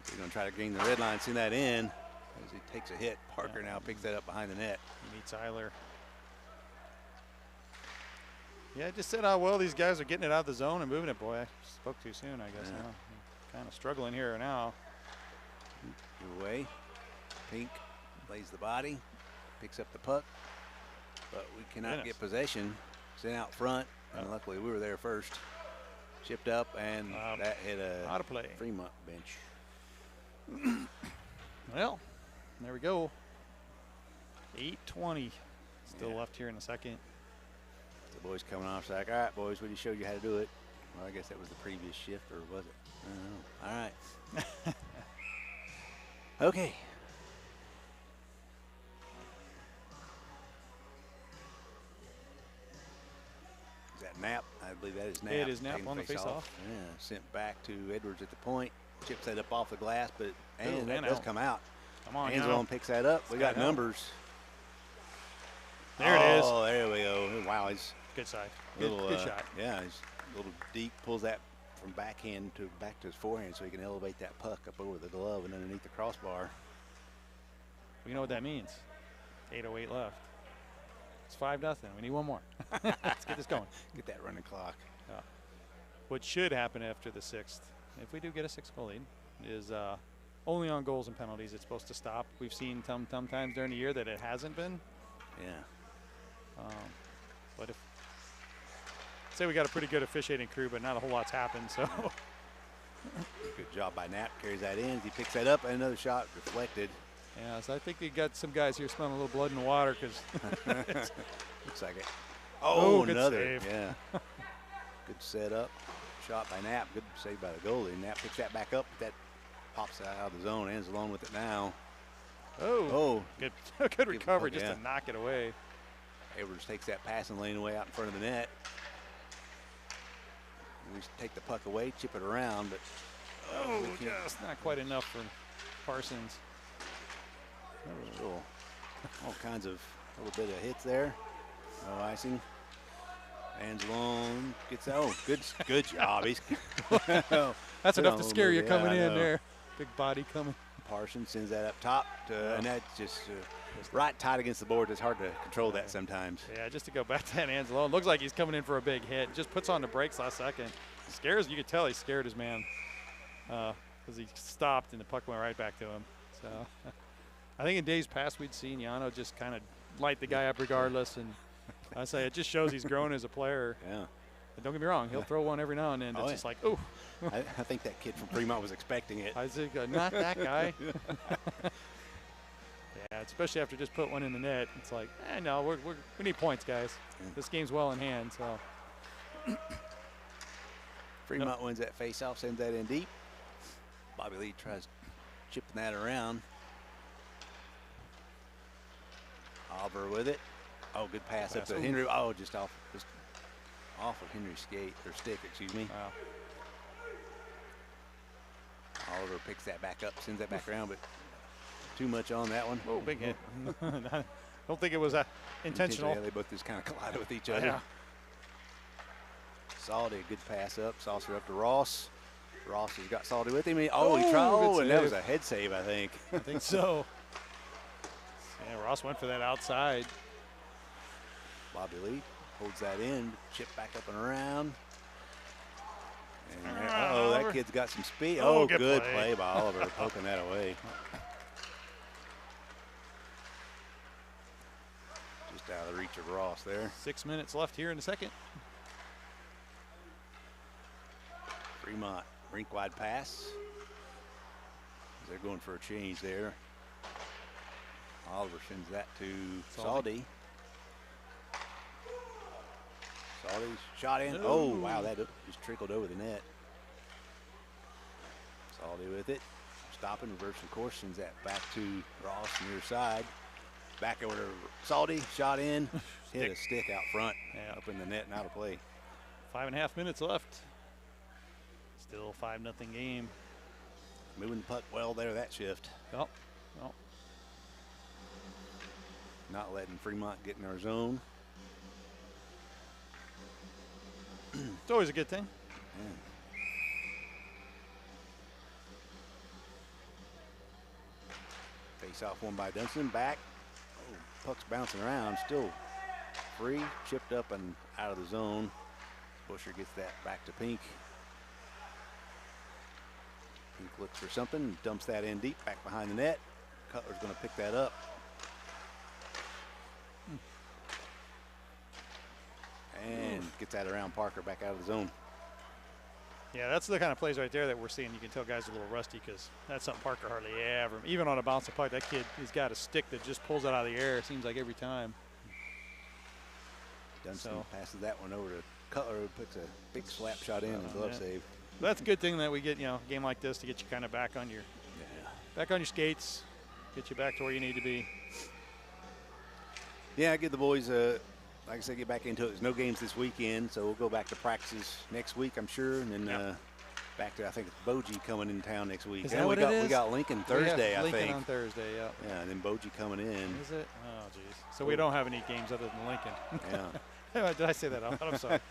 He's going to try to gain the red line, send that in. As he takes a hit, Parker now picks that up behind the net. He meets Eiler. Yeah, just said how well these guys are getting it out of the zone and moving it. Boy, I spoke too soon, I guess. Yeah. Kind of struggling here now. Good away. Pink lays the body, picks up the puck, but we cannot get possession. Sent out front, and luckily we were there first. Chipped up, and that hit a out of play. Fremont bench. Well, there we go. 8:20 still left here in the second. The boys coming off, like, all right, boys, we just showed you how to do it. Well, I guess that was the previous shift, or was it? I don't know. All right. Okay. Is that Knapp? I believe that is Knapp. It is Knapp taking on the face-off. Yeah, sent back to Edwards at the point. Chips that up off the glass, but and that and does out. come out. Come on, Anzalone picks that up. We got got out. numbers. There it is. Oh, there we go. Wow, he's Good side. Good, little, good shot. Yeah, he's a little deep. Pulls that from backhand to back to his forehand, so he can elevate that puck up over the glove and underneath the crossbar. You know what that means? 8:08 left. It's 5-0. We need one more. Let's get this going. Get that running clock. What should happen after the 6th, if we do get a 6-goal lead, is only on goals and penalties it's supposed to stop. We've seen sometimes during the year that it hasn't been. Yeah. But if say we got a pretty good officiating crew, but not a whole lot's happened. So good job by Knapp. Carries that in. He picks that up, and another shot deflected. yeah, so I think we got some guys here smelling a little blood in the water because Looks like it. Oh, good another. save. Yeah. Good setup. Shot by Knapp. Good save by the goalie. Knapp picks that back up. That pops out of the zone. Anzalone with it now. oh, good good recovery just yeah. to knock it away. Edwards takes that passing lane away out in front of the net. We take the puck away, chip it around, but Just not quite enough for Parsons. Cool. All kinds of little bit of hits there. No icing. Anzalone gets good job. He's That's enough to scare you coming in know. there. Big body coming. Parsons sends that up top, and that's just right tight against the board. It's hard to control that sometimes. Yeah, just to go back to that Anzalone. Looks like he's coming in for a big hit. Just puts on the brakes last second. Scares, you could tell he scared his man because he stopped and the puck went right back to him. So I think in days past we'd seen Yano just kind of light the guy up regardless. And I say it just shows he's grown as a player. Yeah. And don't get me wrong, he'll throw one every now and then. It's just like, ooh. I think that kid from Fremont was expecting it. Isaac, not that guy. Yeah, especially after just put one in the net. It's like, no, we need points, guys. This game's well in hand. So Fremont wins that face-off, sends that in deep. Bobby Lee tries chipping that around. Oliver with it. Oh, good pass up to Henry. Oh, just off of Henry's skate or stick, excuse me. Wow. Oliver picks that back up, sends that back around, but too much on that one. Oh, big hit. Don't think it was intentional. Yeah, they both just kind of collided with each other. Yeah. Salty, a good pass up. Saucer up to Ross. Ross has got Salty with him. He tried. good Oh, and that save. was a head save, I think. I think so. Yeah, Ross went for that outside. Bobby Lee holds that in, chip back up and around. And that kid's got some speed. Oh, Good good play by Oliver, poking that away. Just out of the reach of Ross there. 6 minutes left here in the second. Fremont, rink wide pass. They're going for a change there. Oliver sends that to Salty. Salty's shot in. Oh, wow, that just trickled over the net. Salty with it. Stopping, reversing course, sends that back to Ross near side. Back over to Salty, shot in, hit a stick out front, up in the net and out of play. 5.5 minutes left. Still 5-0 game. Moving the puck well there that shift. Yep. Not letting Fremont get in our zone. It's always a good thing. Yeah. Face off one by Dunston. Back. Oh, puck's bouncing around. Still free. Chipped up and out of the zone. Busher gets that back to Pink. Pink looks for something. Dumps that in deep back behind the net. Cutler's going to pick that up. And gets that around Parker back out of the zone. Yeah, that's the kind of plays right there that we're seeing. You can tell guys are a little rusty because that's something Parker hardly ever. Even on a bouncing puck, that kid, he's got a stick that just pulls it out of the air. It seems like every time. Dunston passes that one over to Cutler, who puts a big slap shot in and a glove save. That's a good thing that we get, a game like this to get you kind of back on your skates, get you back to where you need to be. Yeah, give the boys like I said, get back into it. There's no games this weekend, so we'll go back to practices next week, I'm sure, and then back to, I think it's Bogie coming in town next week. Is that what it is? We got Lincoln Thursday, I think. Lincoln on Thursday, yeah. Yeah, and then Bogie coming in. Is it? Oh, geez. So we don't have any games other than Lincoln. Yeah. Did I say that out loud? I'm sorry.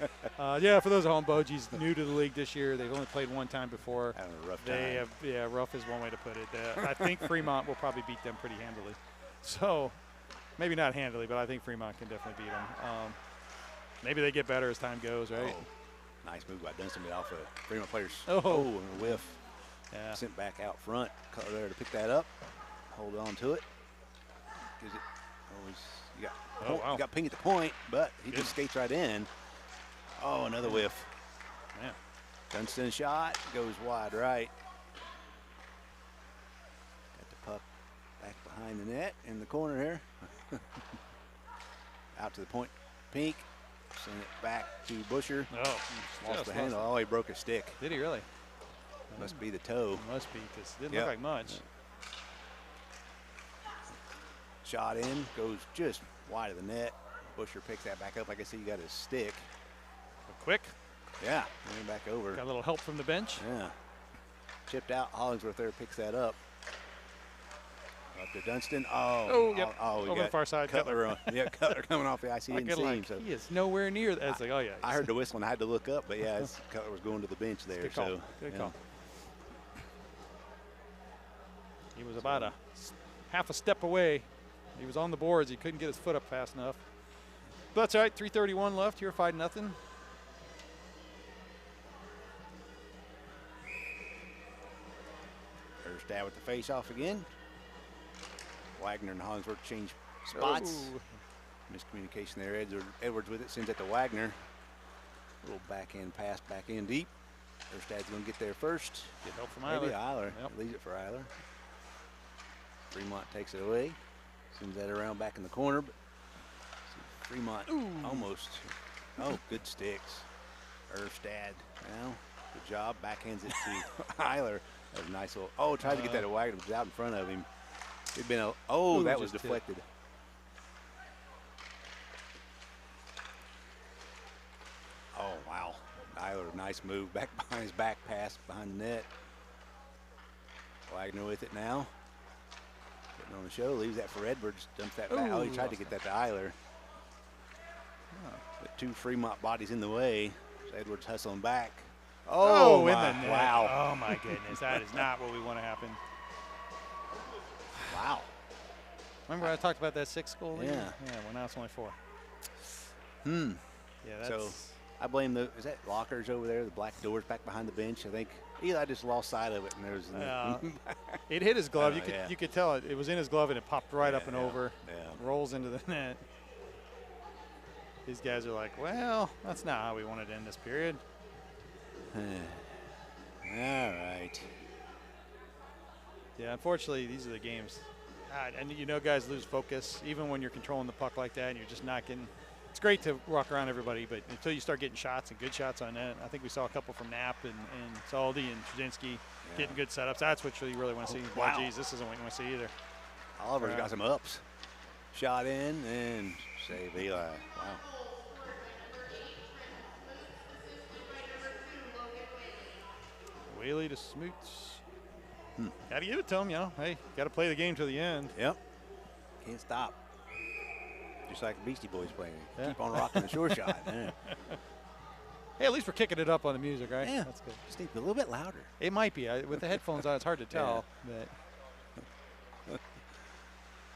Yeah, for those at home, Bogie's new to the league this year. They've only played one time before. Having a rough time. Rough is one way to put it. I think Fremont will probably beat them pretty handily. So, maybe not handily, but I think Fremont can definitely beat them. Maybe they get better as time goes, right? Oh, nice move by Dunston, but off of Fremont players. Oh, and a whiff. Yeah. Sent back out front. Cutler there to pick that up. Hold on to it. Gives it. You got Ping at the point, but he just skates right in. Oh, another whiff. Yeah. Dunston shot goes wide right. Got the puck back behind the net in the corner here. Out to the point. Pink. Send it back to Busher. Oh, lost the handle. Oh, he broke a stick. Did he really? Must be the toe. Must be, because it didn't look like much. Shot in, goes just wide of the net. Busher picks that back up. Like I see, you got his stick. Quick. Yeah, moving back over. Got a little help from the bench. Yeah. Chipped out. Hollingsworth there picks that up. Up to Dunston. Yep. We over got the far side. Cutler. Cutler coming off the ice. He didn't see him. So he is nowhere near that. It's like, oh, yeah. I heard the whistle and I had to look up, but yeah, Cutler was going to the bench there. Good call. Good call. He was about a half a step away. He was on the boards. He couldn't get his foot up fast enough. But that's all right. 3:31 left. You're 5-0. Erstad with the face-off again. Wagner and Hollingsworth change spots. Miscommunication there. Edwards with it. Sends it to Wagner. Little backhand pass back in deep. Erstad's going to get there first. Get help from Maybe Eiler. Eiler. Leaves it for Eiler. Fremont takes it away. Sends that around back in the corner. But Fremont almost. Oh, good sticks. Erstad now. Good job. Backhands it to Eiler. That was a nice little. Oh, tried to get that to Wagner, but it was out in front of him. It'd been a. That was deflected. Oh, wow. Eiler, nice move. Back behind his back pass behind the net. Wagner with it now. Putting on the show. Leaves that for Edwards. Dumps that back. Oh, he tried to get that to Eiler. But two Fremont bodies in the way. So Edwards hustling back. Oh, in the net. Wow. Oh, my goodness. That is not what we want to happen. Wow. Remember I talked about that 6 goal lead? Yeah. Yeah, well, now it's only 4. Yeah, that's. So I blame is that lockers over there, the black doors back behind the bench? I think Eli just lost sight of it, and there's. It hit his glove. Oh, You could tell it was in his glove, and it popped right up and over. Yeah. Rolls into the net. These guys are like, well, that's not how we wanted to end this period. All right. Yeah, unfortunately, these are the games. And guys lose focus, even when you're controlling the puck like that and you're just not getting – it's great to rock around everybody, but until you start getting shots and good shots on net, I think we saw a couple from Knapp and Saldi and Trzynski getting good setups. That's what you really want to see. Wow. Geez, this isn't what you want to see either. Oliver's got some ups. Shot in and save Eli. Wow. Whaley to Smoots. Got to give it to him, you know. Hey, got to play the game to the end. Yep. Can't stop. Just like the Beastie Boys playing. Yeah. Keep on rocking the short shot. Yeah. Hey, at least we're kicking it up on the music, right? Yeah. That's good. Just need a little bit louder. It might be. With the headphones on, it's hard to tell. But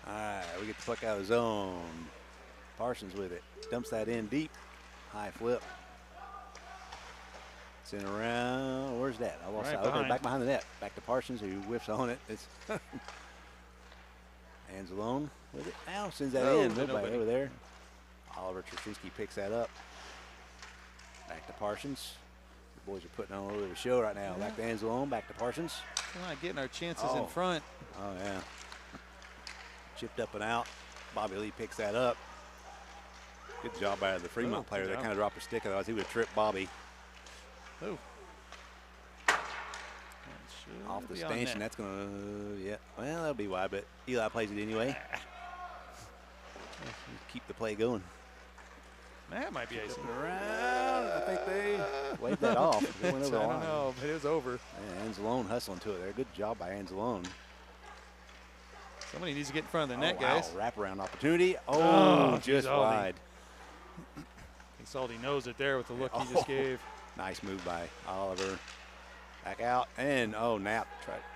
All right, we get the puck out of the zone. Parsons with it. Dumps that in deep. High flip. Sent around. Where's that? I lost that. Okay, back behind the net. Back to Parsons, who whiffs on it. It's hands alone with it. Now sends that in. Nobody over there. Oliver Trushinsky picks that up. Back to Parsons. The boys are putting on a little bit of a show right now. Back to Anzalone, back to Parsons. We're not getting our chances in front. Oh, yeah. Chipped up and out. Bobby Lee picks that up. Good job by the Fremont player. They kind of dropped a stick. Otherwise, he would have tripped Bobby. Oh. Off the stanchion. That's going to, yeah. Well, that'll be wide, but Eli plays it anyway. Keep the play going. That might be icing. Around. I think they waved that off. It went over I don't know, but it was over. Yeah, Anzalone hustling to it there. Good job by Anzalone. Somebody needs to get in front of the net, guys. Wraparound opportunity. Oh, just wide. I think Salty knows it there with the look he just gave. Nice move by Oliver. Back out. And, Knapp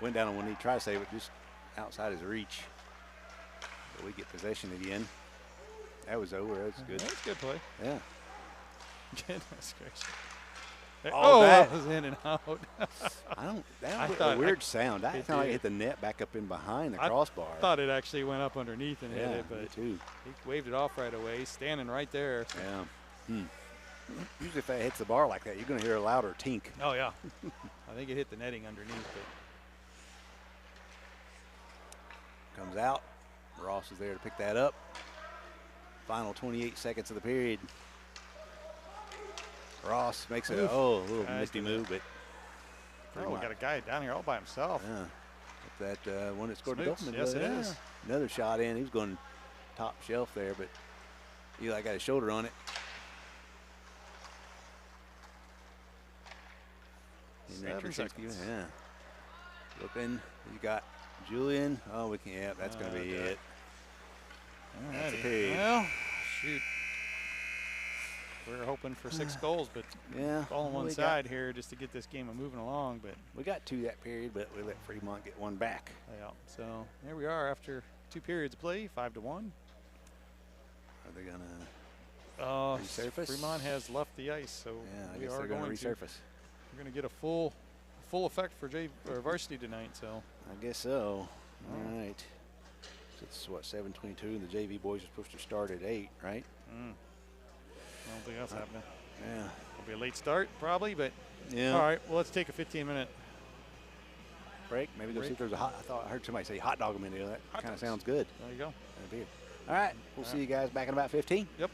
went down on one knee. Tried to save it just outside his reach. But we get possession again. That was over. That was good. That was a good play. Yeah. Goodness gracious. That was in and out. That was a weird sound. That sounded like it hit the net back up in behind the crossbar. I thought it actually went up underneath and hit it, but me too. He waved it off right away. He's standing right there. Yeah. Usually if that hits the bar like that, you're going to hear a louder tink. Oh, yeah. I think it hit the netting underneath. But comes out. Ross is there to pick that up. Final 28 seconds of the period. Ross makes a little nifty move, but we got a guy down here all by himself. Yeah. That one that scored the goal. Yes, it is. Another shot in. He was going top shelf there, but Eli got his shoulder on it. Yeah. Looking. You got Julian. Oh, we can. Yeah, that's going to be it. That's a period. Well, shoot. We were hoping for 6 goals, but all on one side here just to get this game moving along. But we got 2 that period, but we let Fremont get 1 back. Yeah. So there we are after 2 periods of play, 5-1. Are they gonna resurface? Fremont has left the ice, so I guess they're gonna resurface. We're gonna get a full effect for varsity tonight. So I guess so. All right. So it's what, 7:22, and the JV boys are supposed to start at 8, right? I don't think that's happening. Yeah. It'll be a late start probably, but yeah. All right. Well, let's take a 15-minute break. Maybe go see if there's I heard somebody say hot dog menu. That kind of sounds good. There you go. All right. We'll see you guys back in about 15. Yep.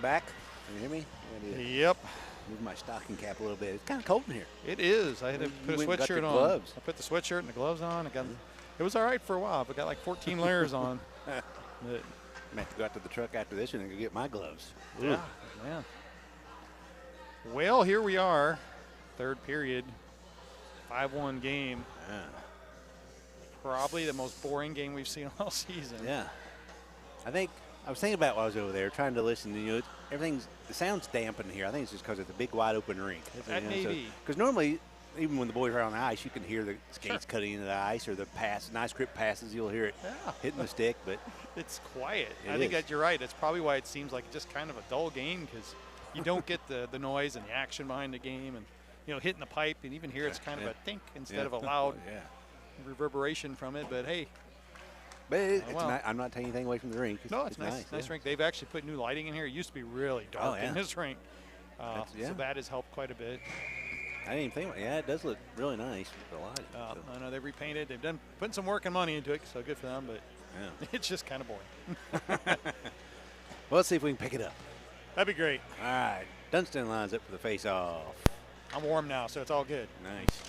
back. Can you hear me? I need to Yep. move my stocking cap a little bit. It's kind of cold in here. It is. I had to You put a went and got sweatshirt the on. gloves. I put the sweatshirt and the gloves on. It was all right for a while, but got like 14 layers on. But, I'm going to have to go out to the truck after this and go get my gloves. yeah, man. Well, here we are. Third period. 5-1 game. Yeah. Probably the most boring game we've seen all season. Yeah. I was thinking about while I was over there trying to listen. You know, the sound's damp in here. I think it's just because it's a big wide open rink. That may be. Because normally, even when the boys are on the ice, you can hear the skates cutting into the ice or the nice grip passes. You'll hear it hitting the stick, but it's quiet. It I think is. that you're right. That's probably why it seems like just kind of a dull game, because you don't get the noise and the action behind the game, and hitting the pipe, and even here it's kind of a think instead of a loud reverberation from it. But hey. But I'm not taking anything away from the rink. No, it's nice. Nice rink. They've actually put new lighting in here. It used to be really dark in this rink. So that has helped quite a bit. I didn't even think about it. Yeah, it does look really nice with the lighting. I know they've repainted. They've putting some work and money into it, so good for them. But it's just kind of boring. Well, let's see if we can pick it up. That'd be great. All right. Dunstan lines up for the face-off. I'm warm now, so it's all good. Nice.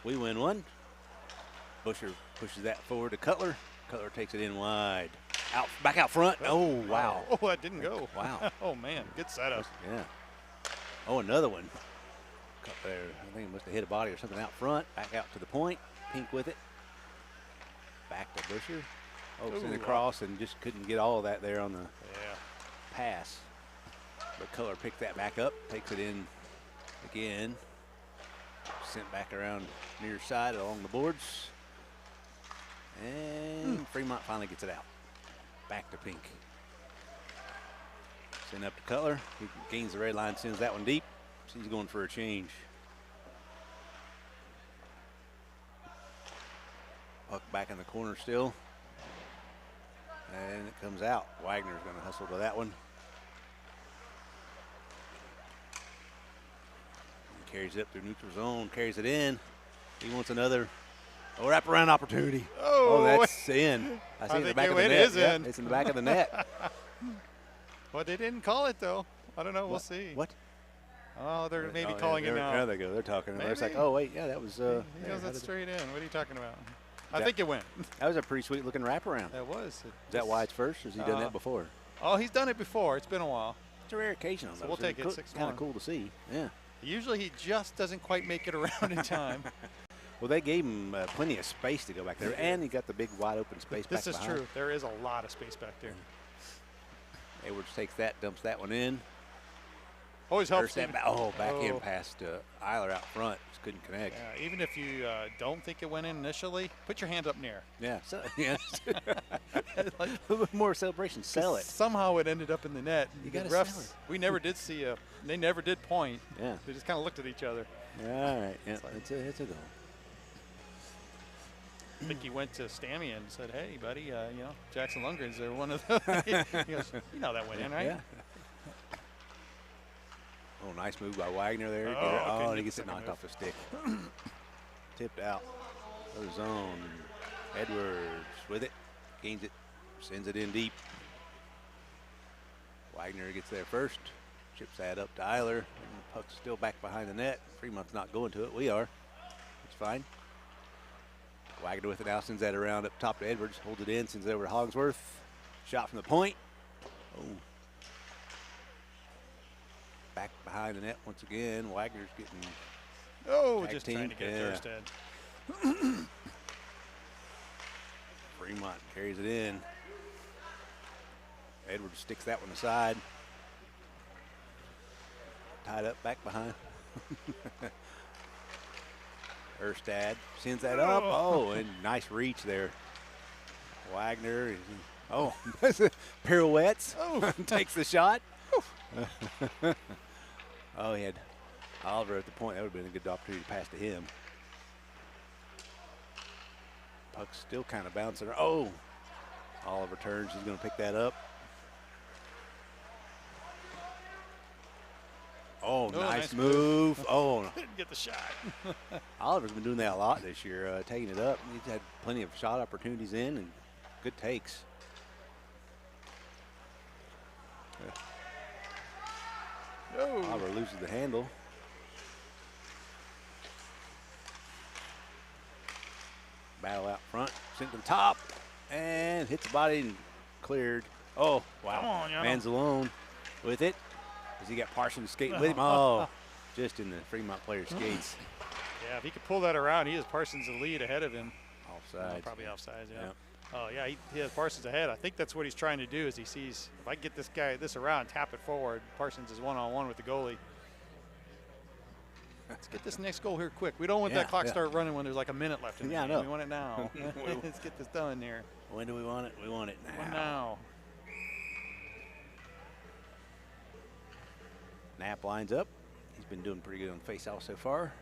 We win one. Busher pushes that forward to Cutler. Cutler takes it in wide. Back out front. Oh, wow. Oh, that didn't go. Wow. Oh, man. Good setup. Yeah. Oh, another one. There. I think it must have hit a body or something out front. Back out to the point. Pink with it. Back to Busher. Oh, sent across and just couldn't get all of that there on the pass. But Cutler picked that back up. Takes it in again. Sent back around near side along the boards. And Fremont finally gets it out. Back to Pink. Send up to Cutler. He gains the red line, sends that one deep. So he's going for a change. Puck back in the corner still. And it comes out. Wagner's going to hustle to that one. He carries it up through neutral zone, carries it in. He wants another wraparound opportunity. Oh, that's in. I see it in the back of the net. It is in. It's in the back of the net. Well, they didn't call it, though. I don't know. We'll see. What? Oh, they're maybe calling it now. There they go. They're talking. It's like, Maybe. oh, wait, yeah, that was. He goes it straight in. What are you talking about? I think it went. That was a pretty sweet looking wraparound. That was. Is that why it's first, or has he done that before? Oh, he's done it before. It's been a while. It's a rare occasion on those. So we'll take it 6-1. Kind of cool to see. Yeah. Usually he just doesn't quite make it around in time. Well, they gave him plenty of space to go back there, and he got the big wide open space back This is behind. true. There is a lot of space back there. Edwards takes that, dumps that one in. Always helps. Backhand pass to Eiler out front. Just couldn't connect. Yeah, even if you don't think it went in initially, put your hand up in the air. Yeah. So, like, a little bit more celebration. Sell it. Somehow it ended up in the net. You got to refs, sell it. We never did see they never did point. Yeah. They just kind of looked at each other. Yeah, all right. Yeah, it's a goal. I think he went to Stammy and said, "Hey, buddy, Jackson Lundgren's one of the." He goes, "You know that went in, right?" Yeah. Oh, nice move by Wagner there. Oh, and he gets it knocked off the stick. Tipped out. Other zone. Edwards with it. Gains it. Sends it in deep. Wagner gets there first. Chips that up to Eiler. And the puck's still back behind the net. Fremont's not going to it. We are. It's fine. Wagner with it now. Sends that around up top to Edwards. Holds it in. Sends it over to Hogsworth. Shot from the point. Oh. Back behind the net once again. Wagner's getting just trying to get Durstead. Fremont carries it in. Edwards sticks that one aside. Tied up back behind. Erstad sends that up. Oh, and nice reach there. Wagner. Pirouettes. Takes the shot. Oh, he had Oliver at the point. That would have been a good opportunity to pass to him. Puck's still kind of bouncing. Oh, Oliver turns. He's going to pick that up. Oh, nice move. Oh, didn't get the shot. Oliver's been doing that a lot this year, taking it up. He's had plenty of shot opportunities in and good takes. Oh. Oliver loses the handle. Battle out front, sent to the top, and hits the body and cleared. Oh, wow. Come on, Man's alone with it. Has he got Parsons skating with him? Oh, just in the Fremont player's skates. Yeah, if he could pull that around, he has Parsons the lead ahead of him. Offside. Probably offside, yeah. Yep. Oh, yeah, he has Parsons ahead. I think that's what he's trying to do is he sees, if I get this around, tap it forward, Parsons is one-on-one with the goalie. Let's get this next goal here quick. We don't want that clock start running when there's like a minute left in the game. No. We want it now. Let's get this done here. When do we want it? We want it now. Now. Knapp lines up. He's been doing pretty good on face-off so far.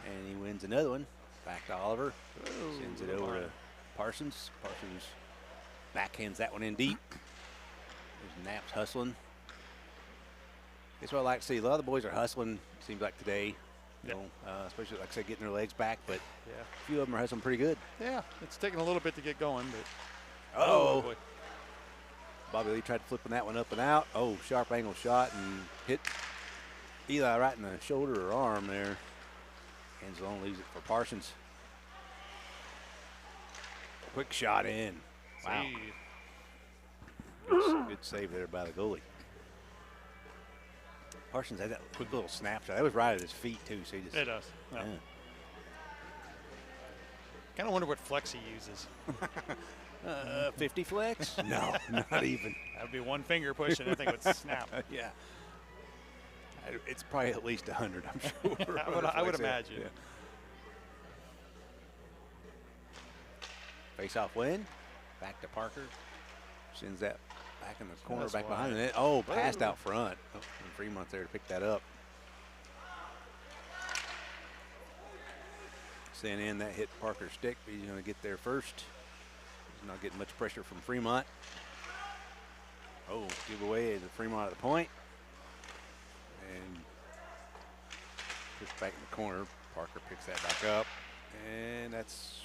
And he wins another one. Back to Oliver. Sends it over to Parsons. Parsons backhands that one in deep. There's Knapp's hustling. That's what I like to see. A lot of the boys are hustling, seems like today. You know, especially, like I said, getting their legs back. But a few of them are hustling pretty good. Yeah, it's taking a little bit to get going. But boy. Bobby Lee tried flipping that one up and out. Oh, sharp angle shot and hit Eli right in the shoulder or arm there. Anzalone leaves it for Parsons. Quick shot in. Wow. Good save there by the goalie. Parsons had that quick little snapshot. That was right at his feet, too. So he just, it does. Yeah. Kind of wonder what flex he uses. 50 flex? No, not even. That would be one finger push and I think it would snap. Yeah. It's probably at least 100, I'm sure. I would imagine. Yeah. Face-off win. Back to Parker. Sends that back in the corner, back behind the net. Oh, passed out front. Oh, and Fremont's there to pick that up. Sent in, that hit Parker's stick, but he's going to get there first. He's not getting much pressure from Fremont. Oh, give away the Fremont at the point. And pushed back in the corner. Parker picks that back up. And that's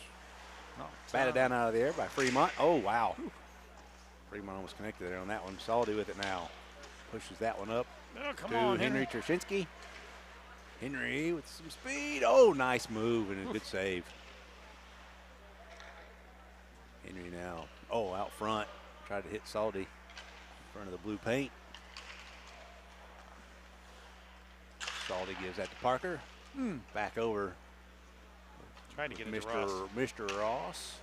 batted down out of the air by Fremont. Oh, wow. Fremont almost connected there on that one. Saldy with it now. Pushes that one up to Henry Trushinsky. Henry with some speed. Oh, nice move and a good save. Henry now. Oh, out front. Tried to hit Saldy in front of the blue paint. Saldy gives that to Parker. Back over. Trying to get it to Ross. Mr. Ross.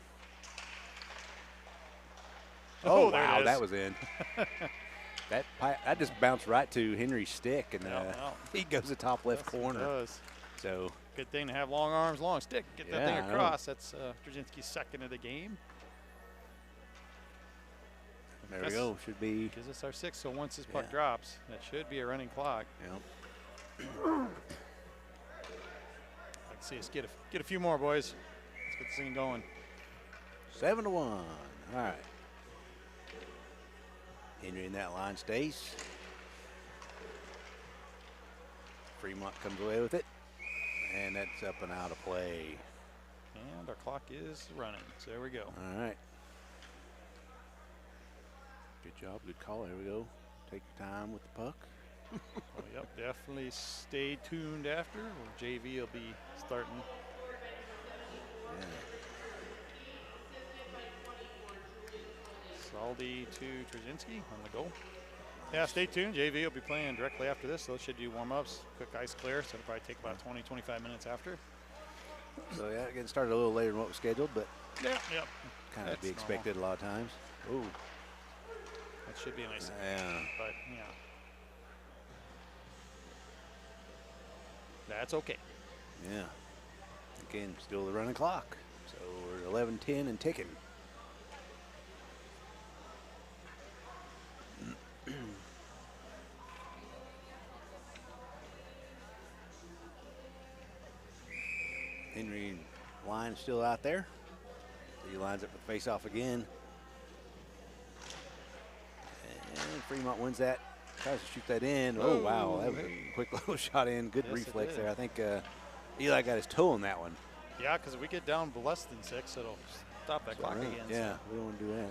Oh, wow, that was in. That just bounced right to Henry's stick, and he goes to top left corner. Does. So good thing to have long arms, long stick. Get that thing across. That's Drzezinski's second of the game. There we go. Should be. Gives us our sixth. So once this puck drops, that should be a running clock. Yep. I'd see us get a few more, boys. Let's get this thing going. 7-1. All right. Henry in that line stays. Fremont comes away with it. And that's up and out of play. And our clock is running. So there we go. All right. Good job. Good call. Here we go. Take your time with the puck. Oh, yep, definitely stay tuned after. JV will be starting. Yeah. Saldi to Trzezinski on the goal. Yeah, stay tuned. JV will be playing directly after this. Those should do warm-ups, quick ice clear, so it'll probably take about 20, 25 minutes after. So, yeah, getting started a little later than what was scheduled, but kind of be expected a lot of times. Ooh. That should be a nice but, yeah. That's okay. Yeah. Again, still the running clock. So we're 11-10 and ticking. Henry line is still out there. He lines up with face-off again. And Fremont wins that. Tries to shoot that in. Oh, wow. That was a quick little shot in. Good reflex there. I think Eli got his toe on that one. Yeah, because if we get down less than 6, it'll stop that clock again. Yeah, we don't want to do that.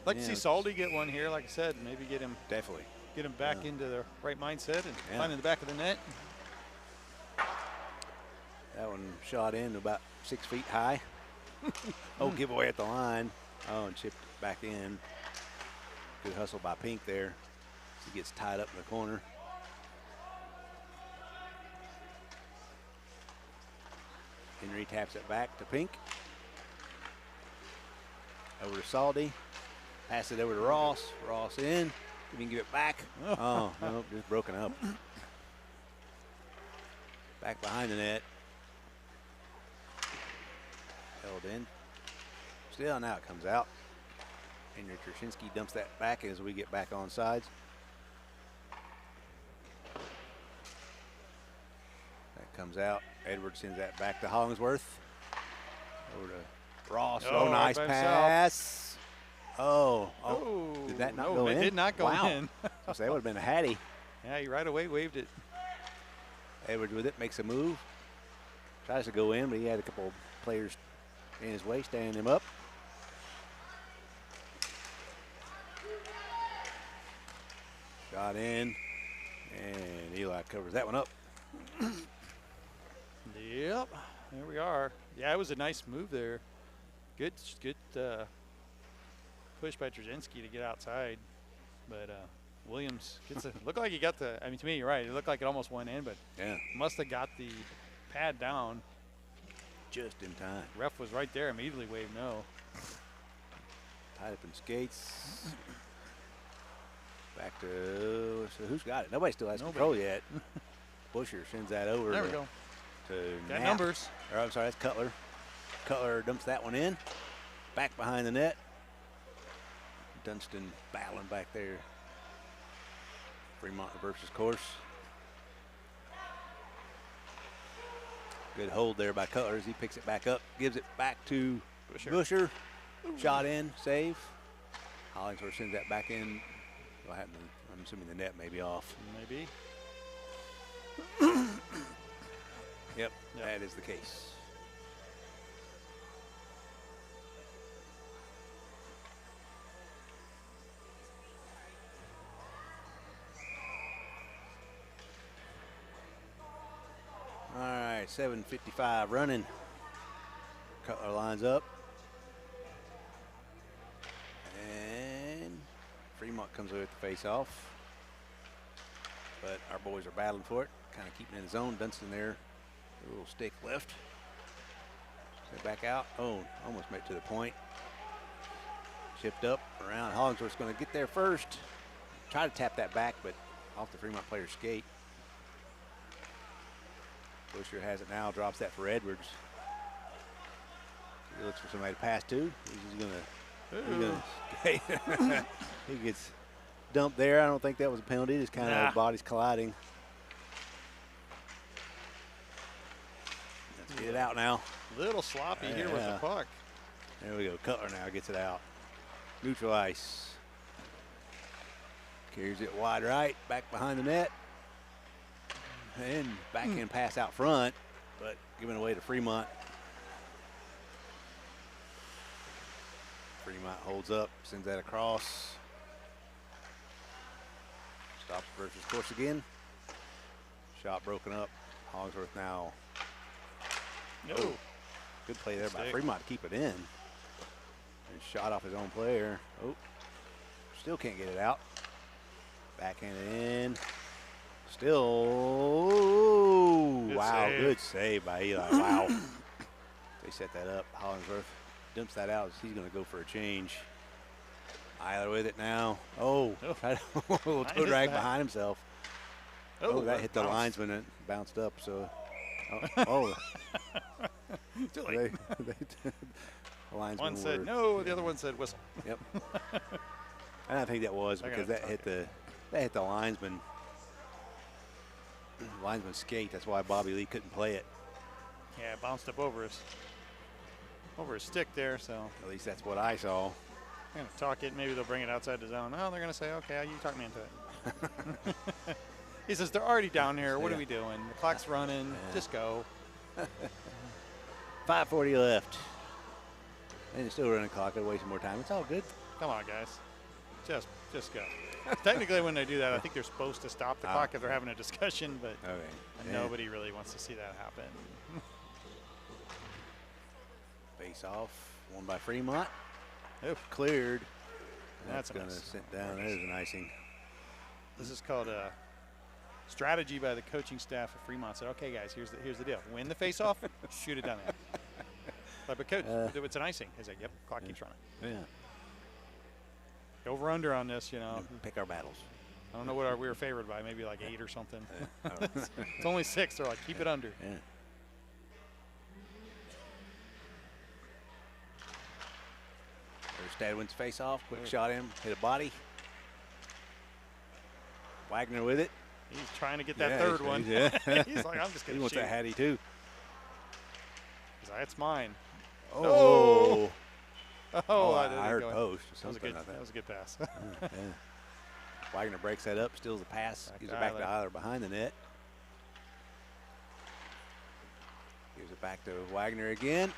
Like to see Salty get one here. Like I said, maybe get him Definitely. Get him back into the right mindset and find in the back of the net. That one shot in about 6 feet high. Oh, giveaway at the line. Oh, and chipped back in. Good hustle by Pink there. He gets tied up in the corner. Henry taps it back to Pink. Over to Salty. Pass it over to Ross. Ross in. He can give it back. Oh, no, just broken up. Back behind the net. Held in. Still, now it comes out. Henry Krasinski dumps that back as we get back on sides. That comes out. Edwards sends that back to Hollingsworth. Over to Ross. Oh, nice pass. Oh, did that not go in? It did not go in. So that would have been a hattie. Yeah, he right away waved it. Edwards with it, makes a move. Tries to go in, but he had a couple players in his way, standing him up. Shot in, and Eli covers that one up. Yep, there we are. Yeah, it was a nice move there. Good push by Trzynski to get outside, but Williams gets it. Looked like he got the. I mean, to me, you're right. It looked like it almost went in, but must have got the pad down just in time. Ref was right there. Immediately waved no. Tied up in skates. Back to, so who's got it? Nobody still has control yet. Busher sends that over. There we go. To got Knapp. Numbers. Or, I'm sorry, that's Cutler. Cutler dumps that one in. Back behind the net. Dunston battling back there. Fremont reverses course. Good hold there by Cutler as he picks it back up. Gives it back to Busher. Shot in, save. Hollingsworth sends that back in. What happened? I'm assuming the net may be off. Maybe. Yep, that is the case. All right, 7:55 running. Cutler lines up. And Fremont comes away with the face-off. But our boys are battling for it, kind of keeping it in the zone. Dunston there, a little stick left. Set back out. Oh, almost made it to the point. Chipped up around. Hollingsworth's going to get there first. Try to tap that back, but off the Fremont player's skate. Busher has it now, drops that for Edwards. He looks for somebody to pass to. He gets dumped there. I don't think that was a penalty. Just kind of bodies colliding. Let's get it out now. Little sloppy here with the puck. There we go. Cutler now gets it out. Neutral ice. Carries it wide right, back behind the net. And backhand pass out front, but giving away to Fremont. Fremont holds up, sends that across. Stops versus course again. Shot broken up. Hollingsworth now. No. Oh, good play there by Fremont to keep it in. And shot off his own player. Oh, still can't get it out. Backhanded in. Still, good save by Eli. Wow. They set that up. Hollingsworth dumps that out. He's going to go for a change. Eiler with it now. Oh, tried a little toe drag behind himself. Oh, that hit the linesman and bounced up. So, Too late. One said no, the other one said whistle. Yep. And I think that was because that hit the linesman. Linesman skate. That's why Bobby Lee couldn't play it. Yeah, it bounced up over his stick there. So at least that's what I saw. I'm gonna talk it. Maybe they'll bring it outside the zone. Oh, they're gonna say, okay, you talk me into it. He says they're already down here. What are we doing? The clock's running. Just go. 5:40 left. And it's still running clock. They're wasting more time. It's all good. Come on, guys. Just go. Technically, when they do that, I think they're supposed to stop the clock if they're having a discussion, but nobody really wants to see that happen. Face off. One by Fremont. Oof. Cleared. That's going to nice. sit down. There's an icing. This is called a strategy by the coaching staff of Fremont. Said, okay, guys, here's the deal. Win the face-off, shoot it down there. But coach, it's an icing. He's like, yep, clock keeps running. Yeah. Over under on this, you know. Pick our battles. I don't know what we were favored by, maybe like 8 or something. It's only 6. They're like, keep it under. Yeah. There's Stadwin's face off. Quick shot him. Hit a body. Wagner with it. He's trying to get that third one. Yeah. He's like, I'm just going to shoot. He wants that Hattie too. He's like, that's mine. Oh. I heard post or something. That was a good pass. Yeah. Wagner breaks that up, steals the pass, gives it back to Eiler behind the net. Gives it back to Wagner again.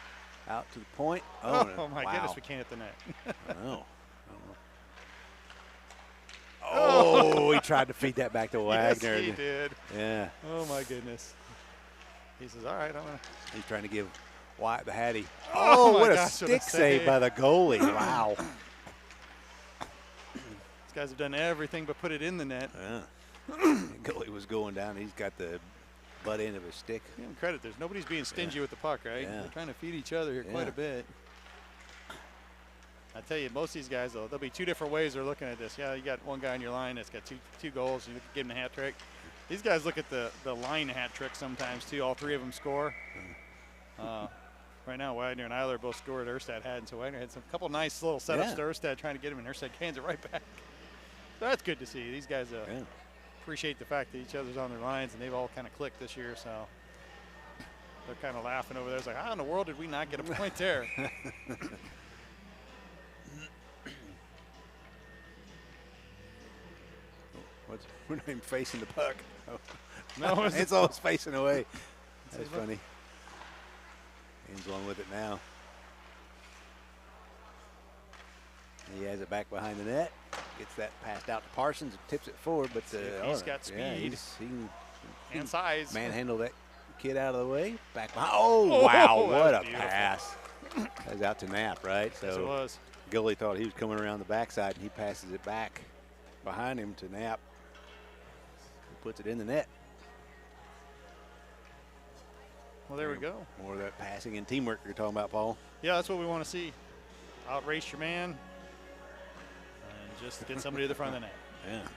Out to the point. Oh my goodness, we can't hit the net. I know. Oh, he tried to feed that back to Wagner. Yes, he did. Yeah. Oh my goodness. He says, all right, I'm gonna. He's trying to give Wyatt the Hattie. Oh, what gosh, a stick save by the goalie. Wow. These guys have done everything but put it in the net. Yeah. Goalie was going down. He's got the butt end of his stick. Give him credit. Nobody's being stingy with the puck, right? Yeah. They're trying to feed each other here quite a bit. I tell you, most of these guys, there'll be 2 different ways they're looking at this. Yeah, you got one guy on your line that's got two goals. You give him a hat trick. These guys look at the line hat trick sometimes too. All 3 of them score. Right now, Wagner and Eiler both scored. Erstad hadn't, so Wagner had a couple nice little setups to Erstad trying to get him, and Erstad cans it right back. So that's good to see. These guys appreciate the fact that each other's on their lines, and they've all kind of clicked this year. So they're kind of laughing over there. It's like, how in the world did we not get a point there? We're not even facing the puck. Oh. No, it's always facing away. That's funny. Hands on with it now. He has it back behind the net. Gets that passed out to Parsons and tips it forward. But he's got speed. Yeah, he can and size. manhandle that kid out of the way. Back behind. Oh, wow. What a pass. That was out to Knapp, right? So yes, it was. Goalie thought he was coming around the backside, and he passes it back behind him to Knapp. Puts it in the net. Well, there we go. More of that passing and teamwork you're talking about, Paul. Yeah, that's what we want to see. Outrace your man and just get somebody to the front of the net. Yeah.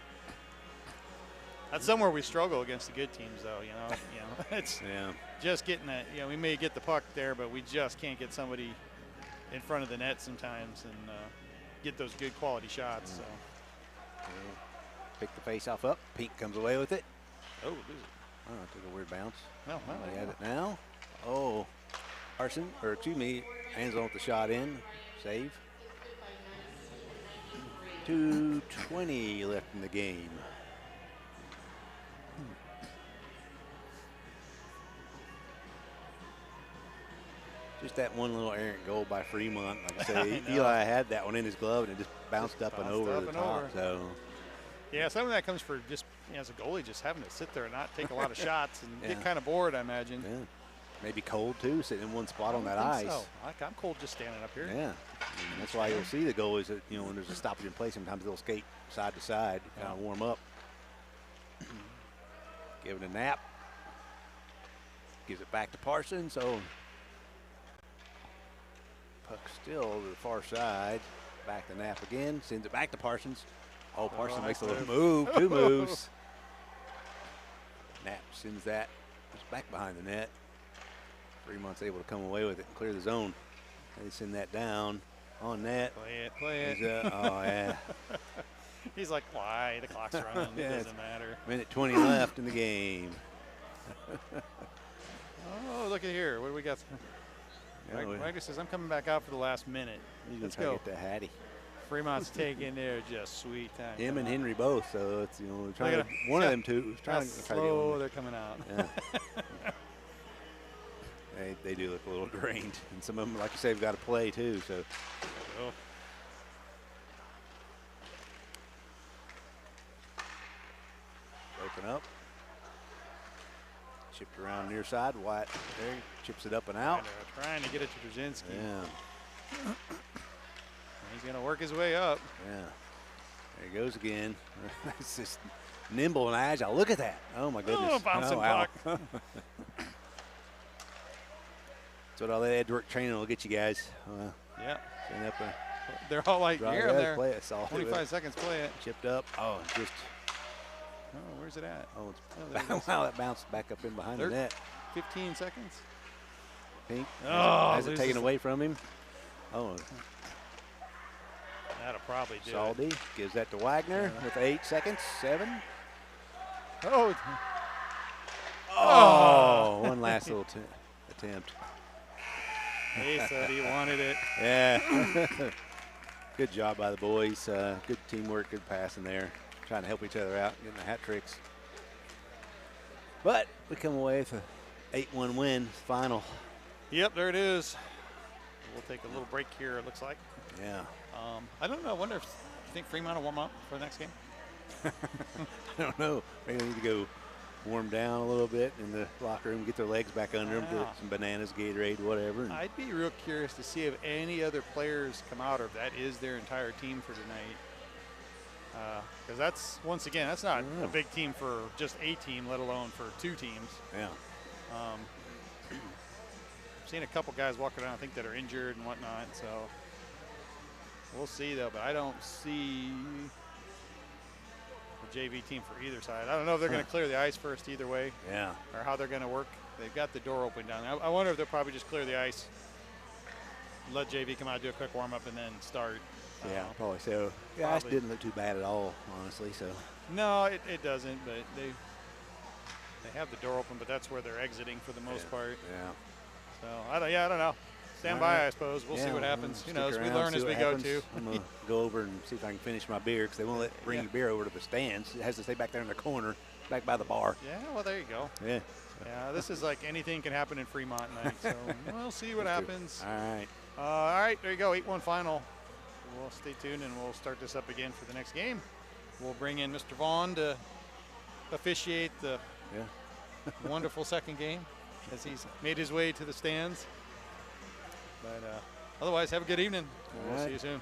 That's somewhere we struggle against the good teams, though. You know, it's just getting that. You know, we may get the puck there, but we just can't get somebody in front of the net sometimes and get those good quality shots. So. Pick the face-off up. Pink comes away with it. Oh, took a weird bounce. Well, he has it now. Oh, hands on with the shot in. Save. 2:20 left in the game. Just that one little errant goal by Fremont. Like I say, Eli had that one in his glove and it just bounced up and over the top. So. Yeah, some of that comes for just as a goalie, just having to sit there and not take a lot of shots and get kind of bored, I imagine. Yeah. Maybe cold too, sitting in one spot on that ice. So. I'm cold just standing up here. Yeah, that's why you'll see the goalies that when there's a stoppage in play, sometimes they'll skate side to side, kind of warm up. Give it a Knapp. Gives it back to Parsons. So puck still to the far side. Back to Knapp again. Sends it back to Parsons. Oh, Parsons makes a little move. 2 moves. Knapp sends that just back behind the net. Fremont's able to come away with it and clear the zone. They send that down on net. Play it. Oh, yeah. He's like, why? The clock's running. It doesn't matter. Minute 20 left in the game. Oh, look at here. What do we got? Wagner says, I'm coming back out for the last minute. Let's go. Get the Hattie. Fremont's taking their just sweet time. Him and Henry both. So it's trying to, one of them two. Trying to slow. They're coming out. Yeah. they do look a little drained, and some of them, like you say, have got to play too. So. Oh. Open up. Chipped around near side. White there chips it up and out. Trying to get it to Brzezinski. Yeah. He's going to work his way up. Yeah. There he goes again. It's just nimble and agile. Look at that. Oh, my goodness. Oh, bouncing wow. puck. That's what all that edge work training will get you guys. Yeah. Setting up a They're all like, here, there. Play it. Solid. 25 seconds, play it. Chipped up. Oh, just. Oh, where's it at? Oh, there it is. wow, that bounced back up in behind the net. 15 seconds. Pink. Oh, has it taken away from him? Oh. That'll probably do Saldy it. gives that to Wagner with 8 seconds. 7. Oh. Oh, one last little attempt. He said he wanted it. Yeah. Good job by the boys. Good teamwork, good passing there. Trying to help each other out, getting the hat tricks. But we come away with a 8-1 win, final. Yep, there it is. We'll take a little break here, it looks like. Yeah. I don't know. I wonder if you think Fremont will warm up for the next game? I don't know. Maybe they need to go warm down a little bit in the locker room, get their legs back under them, get some bananas, Gatorade, whatever. I'd be real curious to see if any other players come out or if that is their entire team for tonight. Because that's, once again, that's not a big team for just a team, let alone for 2 teams. Yeah. I've seen a couple guys walking around, I think, that are injured and whatnot. So we'll see, though. But I don't see the JV team for either side. I don't know if they're going to clear the ice first either way. Yeah. Or how they're going to work. They've got the door open down there. I wonder if they'll probably just clear the ice, let JV come out, do a quick warm-up, and then start. Yeah, probably so. Yeah, it didn't look too bad at all, honestly. So. No, it doesn't. But they have the door open, but that's where they're exiting for the most part. Yeah. So I don't know. Stand by, I suppose. We'll see what happens. You know, as we learn as we go too. I'm gonna go over and see if I can finish my beer because they won't bring your beer over to the stands. It has to stay back there in the corner, back by the bar. Yeah, well there you go. Yeah. Yeah, this is like anything can happen in Fremont tonight. So we'll see what happens. All right. All right, there you go. 8-1 final. We'll stay tuned and we'll start this up again for the next game. We'll bring in Mr. Vaughn to officiate the wonderful second game as he's made his way to the stands. But otherwise, have a good evening. We'll see you soon.